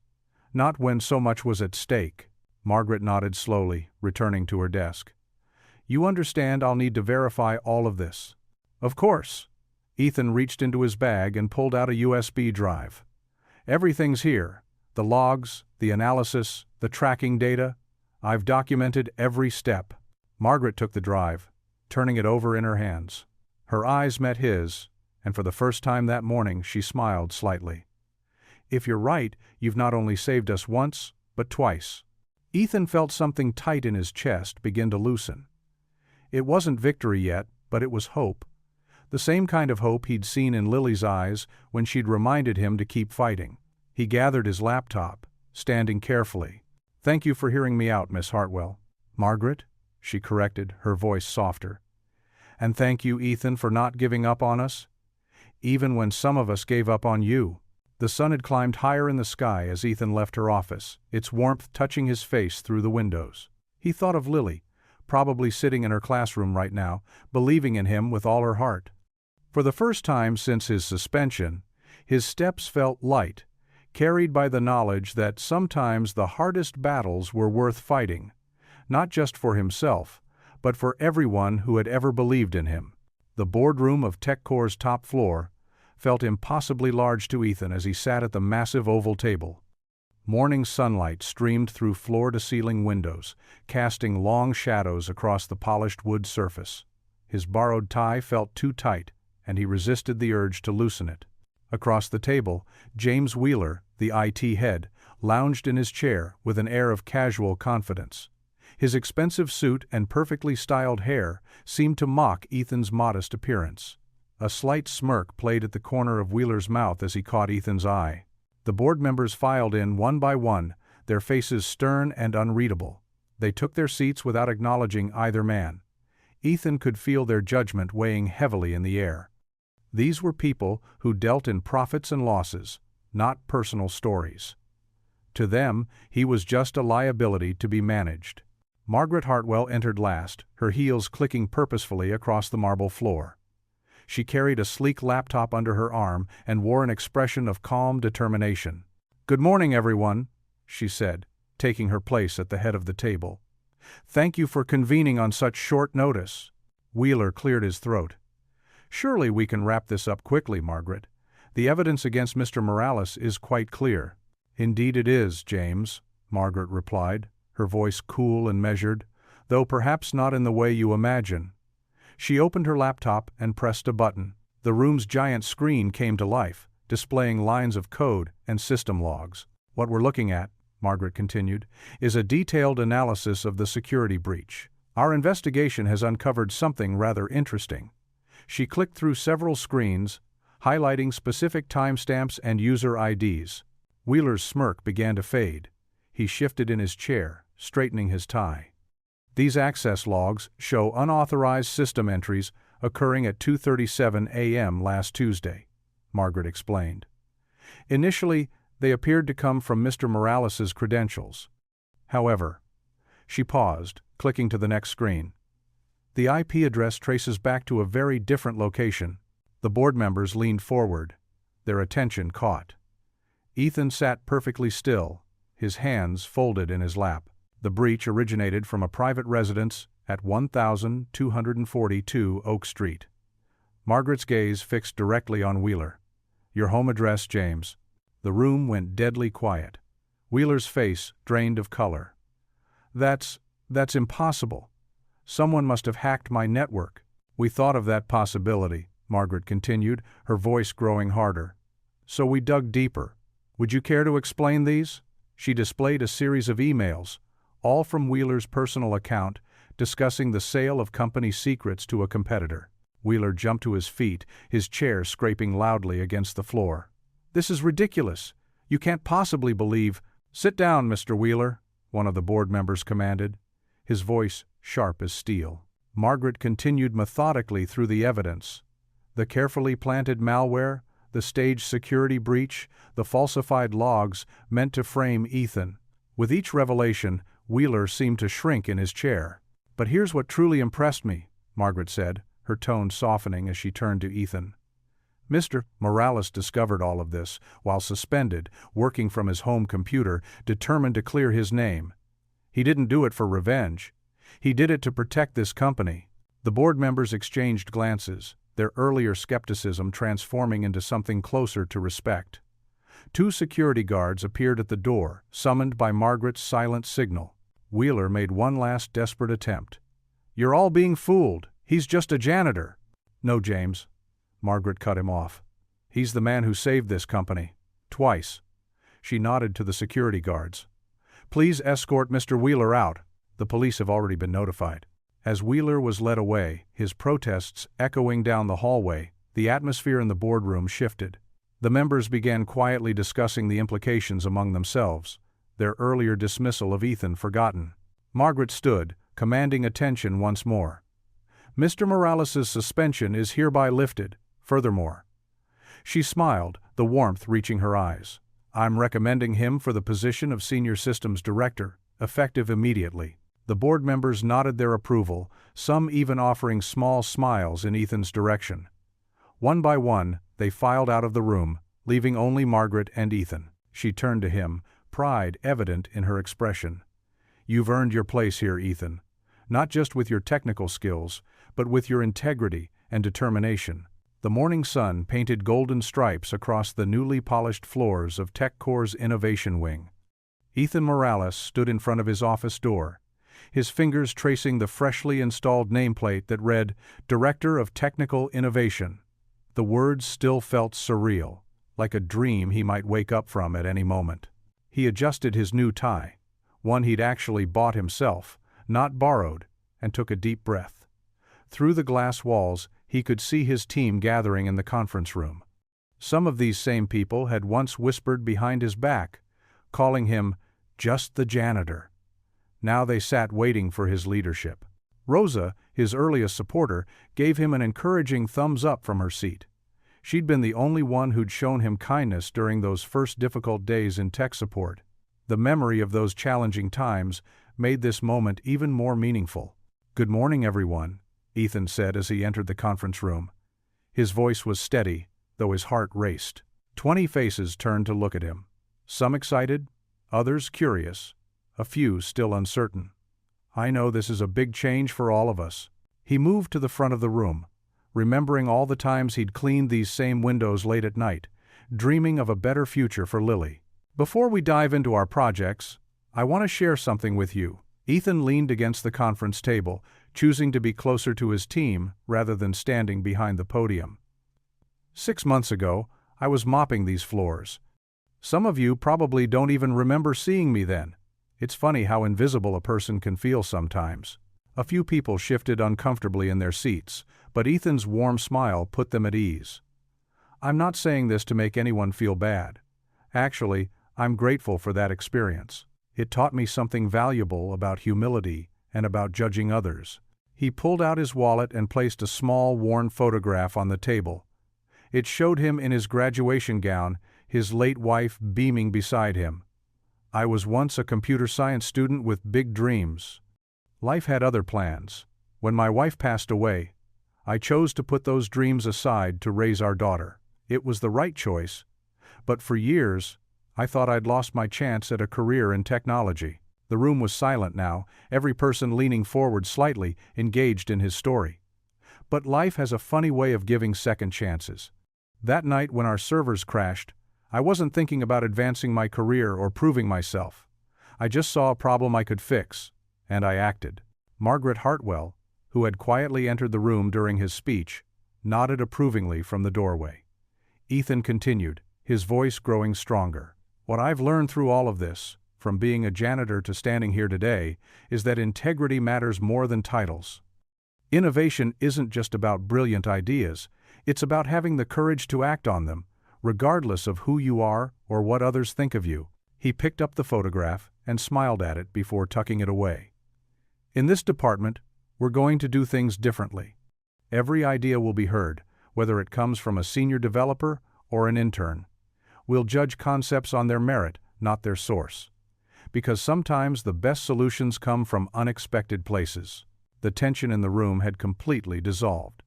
"Not when so much was at stake." Margaret nodded slowly, returning to her desk. "You understand I'll need to verify all of this." "Of course." Ethan reached into his bag and pulled out a USB drive. "Everything's here. The logs, the analysis, the tracking data. I've documented every step." Margaret took the drive, turning it over in her hands. Her eyes met his, and for the first time that morning she smiled slightly. "If you're right, you've not only saved us once, but twice." Ethan felt something tight in his chest begin to loosen. It wasn't victory yet, but it was hope. The same kind of hope he'd seen in Lily's eyes when she'd reminded him to keep fighting. He gathered his laptop, standing carefully. "Thank you for hearing me out, Miss Hartwell." "Margaret," she corrected, her voice softer. "And thank you, Ethan, for not giving up on us. Even when some of us gave up on you." The sun had climbed higher in the sky as Ethan left her office, its warmth touching his face through the windows. He thought of Lily, probably sitting in her classroom right now, believing in him with all her heart. For the first time since his suspension, his steps felt light, carried by the knowledge that sometimes the hardest battles were worth fighting, not just for himself, but for everyone who had ever believed in him. The boardroom of TechCore's top floor felt impossibly large to Ethan as he sat at the massive oval table. Morning sunlight streamed through floor-to-ceiling windows, casting long shadows across the polished wood surface. His borrowed tie felt too tight, and he resisted the urge to loosen it. Across the table, James Wheeler, the IT head, lounged in his chair with an air of casual confidence. His expensive suit and perfectly styled hair seemed to mock Ethan's modest appearance. A slight smirk played at the corner of Wheeler's mouth as he caught Ethan's eye. The board members filed in one by one, their faces stern and unreadable. They took their seats without acknowledging either man. Ethan could feel their judgment weighing heavily in the air. These were people who dealt in profits and losses, not personal stories. To them, he was just a liability to be managed. Margaret Hartwell entered last, her heels clicking purposefully across the marble floor. She carried a sleek laptop under her arm and wore an expression of calm determination. "Good morning, everyone," she said, taking her place at the head of the table. "Thank you for convening on such short notice." Wheeler cleared his throat. "Surely we can wrap this up quickly, Margaret. The evidence against Mr. Morales is quite clear." "Indeed it is, James," Margaret replied, her voice cool and measured, though perhaps not in the way you imagine. She opened her laptop and pressed a button. The room's giant screen came to life, displaying lines of code and system logs. "What we're looking at," Margaret continued, "is a detailed analysis of the security breach. Our investigation has uncovered something rather interesting." She clicked through several screens, highlighting specific timestamps and user IDs. Wheeler's smirk began to fade. He shifted in his chair, straightening his tie. "These access logs show unauthorized system entries occurring at 2:37 a.m. last Tuesday," Margaret explained. "Initially, they appeared to come from Mr. Morales's credentials. However," she paused, clicking to the next screen, "the IP address traces back to a very different location." The board members leaned forward, their attention caught. Ethan sat perfectly still, his hands folded in his lap. The breach originated from a private residence at 1242 Oak Street. Margaret's gaze fixed directly on Wheeler. "Your home address, James." The room went deadly quiet. Wheeler's face drained of color. That's impossible. Someone must have hacked my network." "We thought of that possibility," Margaret continued, her voice growing harder. "So we dug deeper. Would you care to explain these?" She displayed a series of emails, all from Wheeler's personal account, discussing the sale of company secrets to a competitor. Wheeler jumped to his feet, his chair scraping loudly against the floor. "This is ridiculous. You can't possibly believe—" "Sit down, Mr. Wheeler," one of the board members commanded, his voice sharp as steel. Margaret continued methodically through the evidence. The carefully planted malware, the staged security breach, the falsified logs meant to frame Ethan. With each revelation, Wheeler seemed to shrink in his chair. "But here's what truly impressed me," Margaret said, her tone softening as she turned to Ethan. "Mr. Morales discovered all of this while suspended, working from his home computer, determined to clear his name. He didn't do it for revenge. He did it to protect this company." The board members exchanged glances, their earlier skepticism transforming into something closer to respect. 2 security guards appeared at the door, summoned by Margaret's silent signal. Wheeler made one last desperate attempt. "You're all being fooled. He's just a janitor." "No, James," Margaret cut him off. "He's the man who saved this company. Twice." She nodded to the security guards. "Please escort Mr. Wheeler out. The police have already been notified." As Wheeler was led away, his protests echoing down the hallway, the atmosphere in the boardroom shifted. The members began quietly discussing the implications among themselves, their earlier dismissal of Ethan forgotten. Margaret stood, commanding attention once more. "Mr. Morales's suspension is hereby lifted. Furthermore," she smiled, the warmth reaching her eyes, "I'm recommending him for the position of Senior Systems Director, effective immediately." The board members nodded their approval, some even offering small smiles in Ethan's direction. One by one, they filed out of the room, leaving only Margaret and Ethan. She turned to him, pride evident in her expression. "You've earned your place here, Ethan, not just with your technical skills, but with your integrity and determination." The morning sun painted golden stripes across the newly polished floors of TechCore's Innovation Wing. Ethan Morales stood in front of his office door, his fingers tracing the freshly installed nameplate that read, "Director of Technical Innovation." The words still felt surreal, like a dream he might wake up from at any moment. He adjusted his new tie, one he'd actually bought himself, not borrowed, and took a deep breath. Through the glass walls, he could see his team gathering in the conference room. Some of these same people had once whispered behind his back, calling him just the janitor. Now they sat waiting for his leadership. Rosa, his earliest supporter, gave him an encouraging thumbs up from her seat. She'd been the only one who'd shown him kindness during those first difficult days in tech support. The memory of those challenging times made this moment even more meaningful. "Good morning, everyone," Ethan said as he entered the conference room. His voice was steady, though his heart raced. 20 faces turned to look at him. Some excited, others curious, a few still uncertain. "I know this is a big change for all of us." He moved to the front of the room, remembering all the times he'd cleaned these same windows late at night, dreaming of a better future for Lily. "Before we dive into our projects, I want to share something with you." Ethan leaned against the conference table, choosing to be closer to his team rather than standing behind the podium. 6 months ago, I was mopping these floors. Some of you probably don't even remember seeing me then. It's funny how invisible a person can feel sometimes. A few people shifted uncomfortably in their seats, but Ethan's warm smile put them at ease. "I'm not saying this to make anyone feel bad. Actually, I'm grateful for that experience. It taught me something valuable about humility and about judging others." He pulled out his wallet and placed a small, worn photograph on the table. It showed him in his graduation gown, his late wife beaming beside him. "I was once a computer science student with big dreams. Life had other plans. When my wife passed away, I chose to put those dreams aside to raise our daughter. It was the right choice, but for years, I thought I'd lost my chance at a career in technology." The room was silent now, every person leaning forward slightly, engaged in his story. But life has a funny way of giving second chances. That night when our servers crashed, I wasn't thinking about advancing my career or proving myself. I just saw a problem I could fix, and I acted. Margaret Hartwell, who had quietly entered the room during his speech, nodded approvingly from the doorway. Ethan continued, his voice growing stronger. "What I've learned through all of this, from being a janitor to standing here today, is that integrity matters more than titles. Innovation isn't just about brilliant ideas, it's about having the courage to act on them, regardless of who you are or what others think of you." He picked up the photograph and smiled at it before tucking it away. "In this department, we're going to do things differently. Every idea will be heard, whether it comes from a senior developer or an intern. We'll judge concepts on their merit, not their source. Because sometimes the best solutions come from unexpected places." The tension in the room had completely dissolved.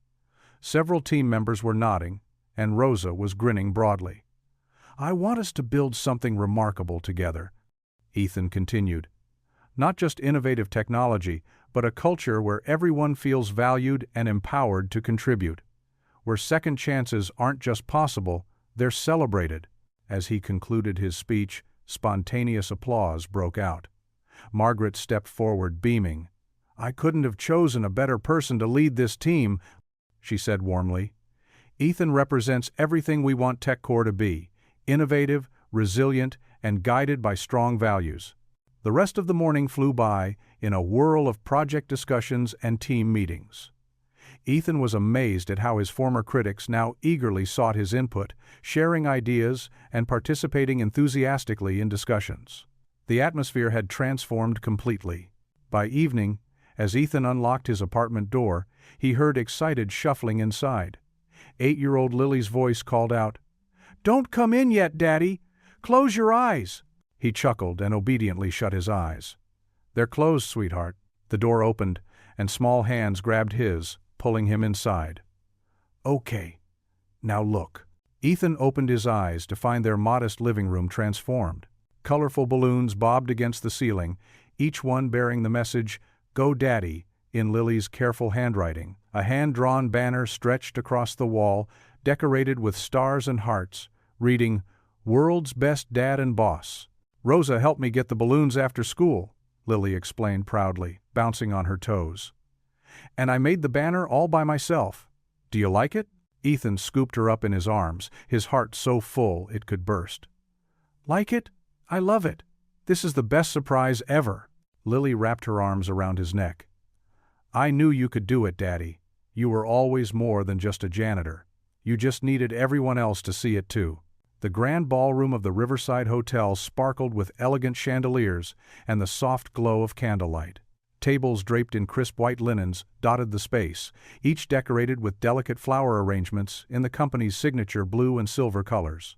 Several team members were nodding, and Rosa was grinning broadly. "I want us to build something remarkable together," Ethan continued. "Not just innovative technology, but a culture where everyone feels valued and empowered to contribute. Where second chances aren't just possible, they're celebrated." As he concluded his speech, spontaneous applause broke out. Margaret stepped forward, beaming. "I couldn't have chosen a better person to lead this team," she said warmly. "Ethan represents everything we want TechCore to be: innovative, resilient, and guided by strong values." The rest of the morning flew by in a whirl of project discussions and team meetings. Ethan was amazed at how his former critics now eagerly sought his input, sharing ideas and participating enthusiastically in discussions. The atmosphere had transformed completely. By evening, as Ethan unlocked his apartment door, he heard excited shuffling inside. 8-year-old Lily's voice called out, "Don't come in yet, Daddy! Close your eyes!" He chuckled and obediently shut his eyes. "They're closed, sweetheart." The door opened, and small hands grabbed his, pulling him inside. "Okay, now look." Ethan opened his eyes to find their modest living room transformed. Colorful balloons bobbed against the ceiling, each one bearing the message, "Go Daddy," in Lily's careful handwriting. A hand-drawn banner stretched across the wall, decorated with stars and hearts, reading, "World's Best Dad and Boss." "Rosa helped me get the balloons after school," Lily explained proudly, bouncing on her toes. "And I made the banner all by myself. Do you like it?" Ethan scooped her up in his arms, his heart so full it could burst. "Like it? I love it. This is the best surprise ever." Lily wrapped her arms around his neck. "I knew you could do it, Daddy. You were always more than just a janitor. You just needed everyone else to see it too." The grand ballroom of the Riverside Hotel sparkled with elegant chandeliers and the soft glow of candlelight. Tables draped in crisp white linens dotted the space, each decorated with delicate flower arrangements in the company's signature blue and silver colors.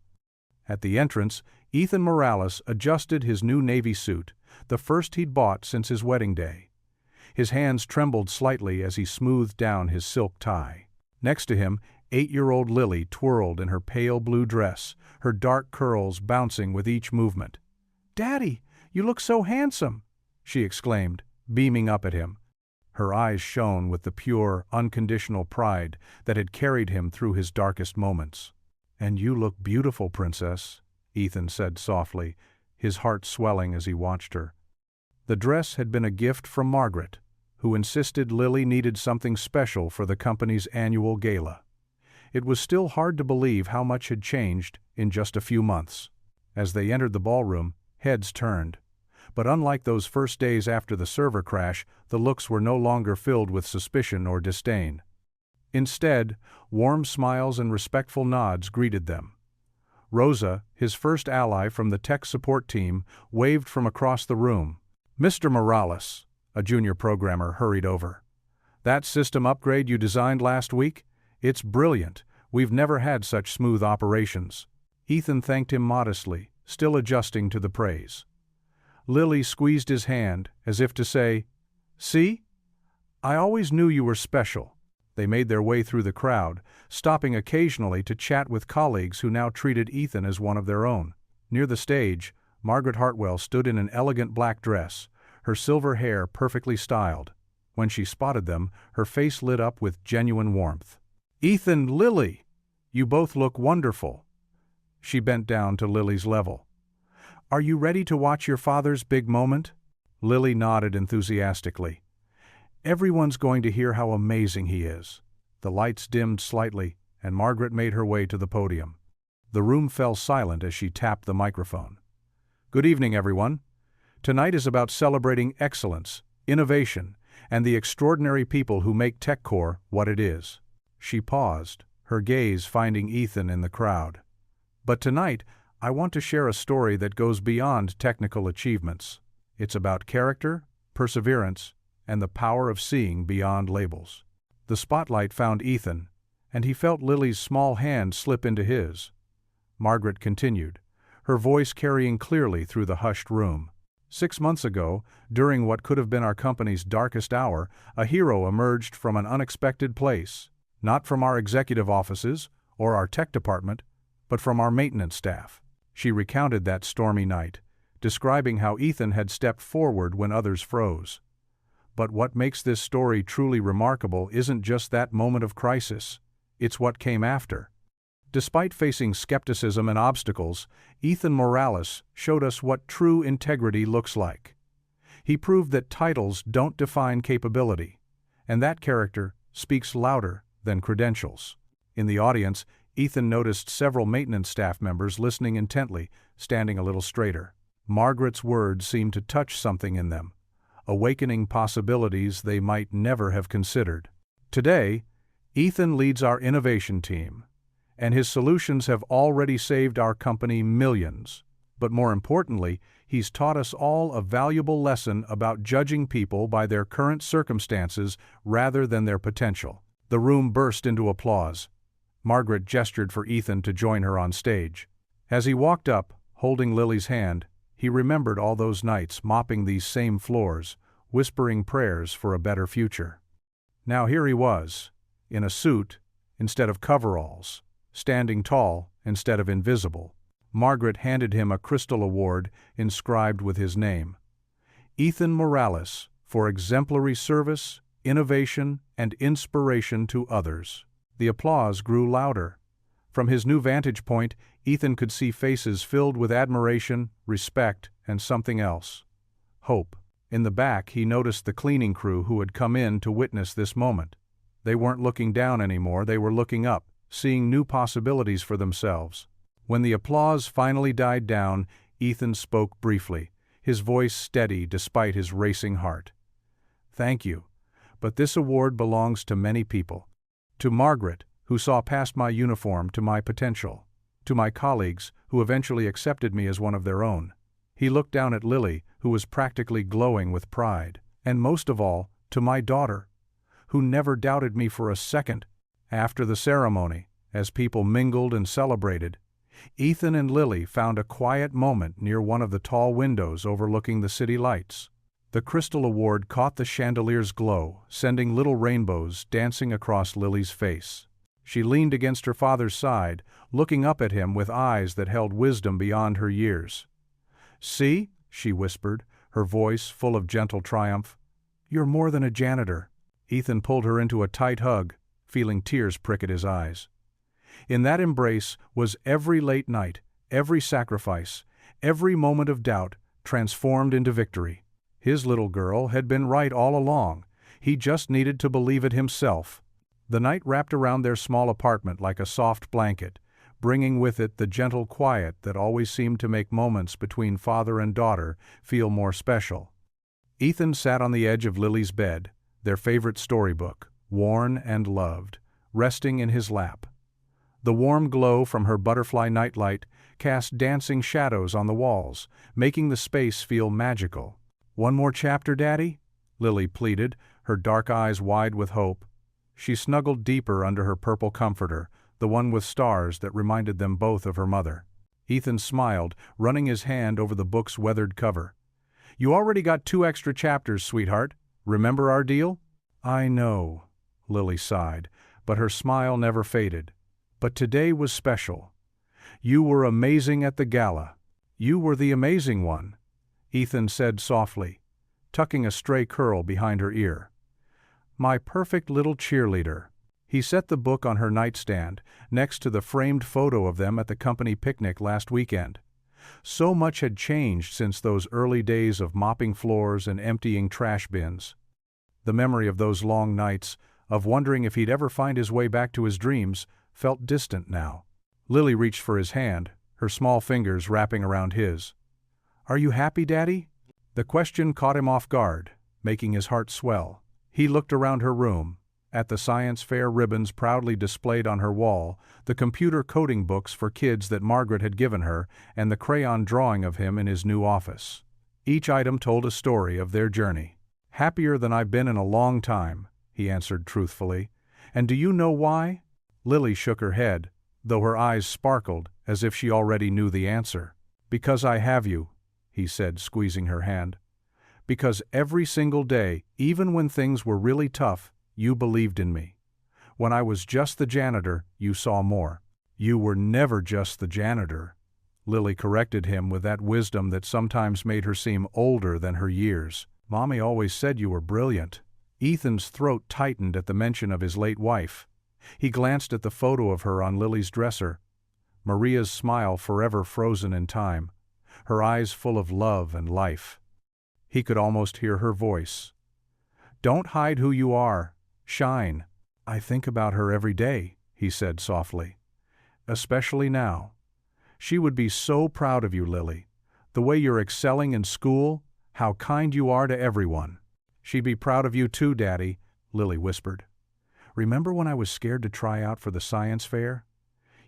At the entrance, Ethan Morales adjusted his new navy suit, the first he'd bought since his wedding day. His hands trembled slightly as he smoothed down his silk tie. Next to him, 8-year-old Lily twirled in her pale blue dress, her dark curls bouncing with each movement. "Daddy, you look so handsome!" she exclaimed, beaming up at him. Her eyes shone with the pure, unconditional pride that had carried him through his darkest moments. "And you look beautiful, Princess," Ethan said softly, his heart swelling as he watched her. The dress had been a gift from Margaret, who insisted Lily needed something special for the company's annual gala. It was still hard to believe how much had changed in just a few months. As they entered the ballroom, heads turned. But unlike those first days after the server crash, the looks were no longer filled with suspicion or disdain. Instead, warm smiles and respectful nods greeted them. Rosa, his first ally from the tech support team, waved from across the room. "Mr. Morales," a junior programmer hurried over. "That system upgrade you designed last week? It's brilliant. We've never had such smooth operations." Ethan thanked him modestly, still adjusting to the praise. Lily squeezed his hand, as if to say, "See? I always knew you were special." They made their way through the crowd, stopping occasionally to chat with colleagues who now treated Ethan as one of their own. Near the stage, Margaret Hartwell stood in an elegant black dress, her silver hair perfectly styled. When she spotted them, her face lit up with genuine warmth. "Ethan, Lily! You both look wonderful." She bent down to Lily's level. "Are you ready to watch your father's big moment?" Lily nodded enthusiastically. "Everyone's going to hear how amazing he is." The lights dimmed slightly, and Margaret made her way to the podium. The room fell silent as she tapped the microphone. "Good evening, everyone. Tonight is about celebrating excellence, innovation, and the extraordinary people who make TechCore what it is." She paused, her gaze finding Ethan in the crowd. "But tonight, I want to share a story that goes beyond technical achievements. It's about character, perseverance, and the power of seeing beyond labels." The spotlight found Ethan, and he felt Lily's small hand slip into his. Margaret continued, her voice carrying clearly through the hushed room. "6 months ago, during what could have been our company's darkest hour, a hero emerged from an unexpected place. Not from our executive offices or our tech department, but from our maintenance staff." She recounted that stormy night, describing how Ethan had stepped forward when others froze. But what makes this story truly remarkable isn't just that moment of crisis, it's what came after. Despite facing skepticism and obstacles, Ethan Morales showed us what true integrity looks like. He proved that titles don't define capability, and that character speaks louder than credentials. In the audience, Ethan noticed several maintenance staff members listening intently, standing a little straighter. Margaret's words seemed to touch something in them, awakening possibilities they might never have considered. Today, Ethan leads our innovation team, and his solutions have already saved our company millions. But more importantly, he's taught us all a valuable lesson about judging people by their current circumstances rather than their potential. The room burst into applause. Margaret gestured for Ethan to join her on stage. As he walked up, holding Lily's hand, he remembered all those nights mopping these same floors, whispering prayers for a better future. Now here he was, in a suit instead of coveralls, standing tall instead of invisible. Margaret handed him a crystal award inscribed with his name. Ethan Morales, for exemplary service, innovation, and inspiration to others. The applause grew louder. From his new vantage point, Ethan could see faces filled with admiration, respect, and something else. Hope. In the back, he noticed the cleaning crew who had come in to witness this moment. They weren't looking down anymore, they were looking up, seeing new possibilities for themselves. When the applause finally died down, Ethan spoke briefly, his voice steady despite his racing heart. "Thank you, but this award belongs to many people. To Margaret, who saw past my uniform to my potential. To my colleagues, who eventually accepted me as one of their own." He looked down at Lily, who was practically glowing with pride. "And most of all, to my daughter, who never doubted me for a second." After the ceremony, as people mingled and celebrated, Ethan and Lily found a quiet moment near one of the tall windows overlooking the city lights. The crystal award caught the chandelier's glow, sending little rainbows dancing across Lily's face. She leaned against her father's side, looking up at him with eyes that held wisdom beyond her years. "See," she whispered, her voice full of gentle triumph. "You're more than a janitor." Ethan pulled her into a tight hug, feeling tears prick at his eyes. In that embrace was every late night, every sacrifice, every moment of doubt transformed into victory. His little girl had been right all along. He just needed to believe it himself. The night wrapped around their small apartment like a soft blanket, bringing with it the gentle quiet that always seemed to make moments between father and daughter feel more special. Ethan sat on the edge of Lily's bed, their favorite storybook, worn and loved, resting in his lap. The warm glow from her butterfly nightlight cast dancing shadows on the walls, making the space feel magical. "One more chapter, Daddy?" Lily pleaded, her dark eyes wide with hope. She snuggled deeper under her purple comforter, the one with stars that reminded them both of her mother. Ethan smiled, running his hand over the book's weathered cover. "You already got 2 extra chapters, sweetheart. Remember our deal?" "I know," Lily sighed, but her smile never faded. "But today was special. You were amazing at the gala. You were the amazing one," Ethan said softly, tucking a stray curl behind her ear. "My perfect little cheerleader." He set the book on her nightstand, next to the framed photo of them at the company picnic last weekend. So much had changed since those early days of mopping floors and emptying trash bins. The memory of those long nights, of wondering if he'd ever find his way back to his dreams, felt distant now. Lily reached for his hand, her small fingers wrapping around his. "Are you happy, Daddy?" The question caught him off guard, making his heart swell. He looked around her room, at the science fair ribbons proudly displayed on her wall, the computer coding books for kids that Margaret had given her, and the crayon drawing of him in his new office. Each item told a story of their journey. "Happier than I've been in a long time," he answered truthfully. "And do you know why?" Lily shook her head, though her eyes sparkled as if she already knew the answer. "Because I have you," he said, squeezing her hand. "Because every single day, even when things were really tough, you believed in me. When I was just the janitor, you saw more." "You were never just the janitor," Lily corrected him with that wisdom that sometimes made her seem older than her years. "Mommy always said you were brilliant." Ethan's throat tightened at the mention of his late wife. He glanced at the photo of her on Lily's dresser, Maria's smile forever frozen in time, her eyes full of love and life. He could almost hear her voice. "Don't hide who you are. Shine." "I think about her every day," he said softly. "Especially now. She would be so proud of you, Lily. The way you're excelling in school, how kind you are to everyone." "She'd be proud of you too, Daddy," Lily whispered. "Remember when I was scared to try out for the science fair?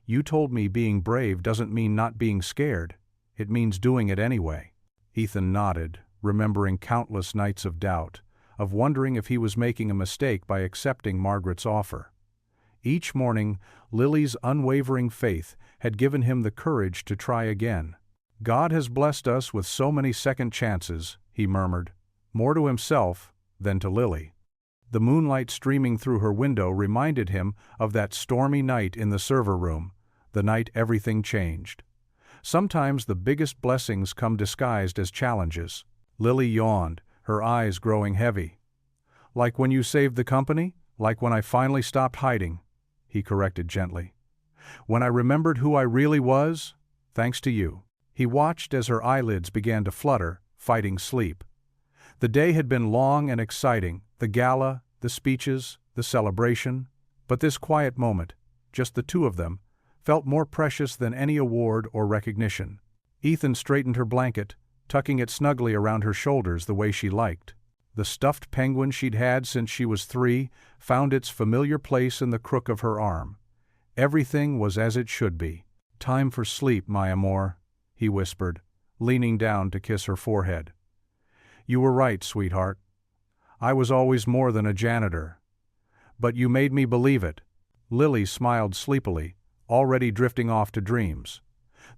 You told me being brave doesn't mean not being scared. It means doing it anyway." Ethan nodded, remembering countless nights of doubt, of wondering if he was making a mistake by accepting Margaret's offer. Each morning, Lily's unwavering faith had given him the courage to try again. "God has blessed us with so many second chances," he murmured, more to himself than to Lily. The moonlight streaming through her window reminded him of that stormy night in the server room, the night everything changed. Sometimes the biggest blessings come disguised as challenges. Lily yawned, her eyes growing heavy. "Like when you saved the company? Like when I finally stopped hiding," he corrected gently. "When I remembered who I really was? Thanks to you." He watched as her eyelids began to flutter, fighting sleep. The day had been long and exciting, the gala, the speeches, the celebration, but this quiet moment, just the two of them, felt more precious than any award or recognition. Ethan straightened her blanket, tucking it snugly around her shoulders the way she liked. The stuffed penguin she'd had since she was 3 found its familiar place in the crook of her arm. Everything was as it should be. "Time for sleep, my amor," he whispered, leaning down to kiss her forehead. "You were right, sweetheart. I was always more than a janitor. But you made me believe it." Lily smiled sleepily, already drifting off to dreams.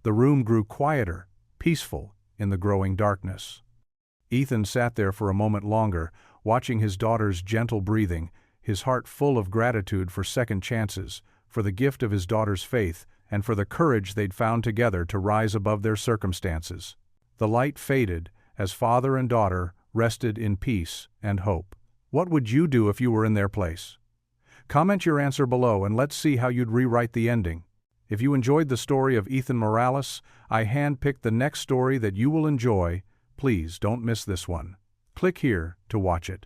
The room grew quieter, peaceful, in the growing darkness. Ethan sat there for a moment longer, watching his daughter's gentle breathing, his heart full of gratitude for second chances, for the gift of his daughter's faith, and for the courage they'd found together to rise above their circumstances. The light faded as father and daughter rested in peace and hope. What would you do if you were in their place? Comment your answer below and let's see how you'd rewrite the ending. If you enjoyed the story of Ethan Morales, I handpicked the next story that you will enjoy. Please don't miss this one. Click here to watch it.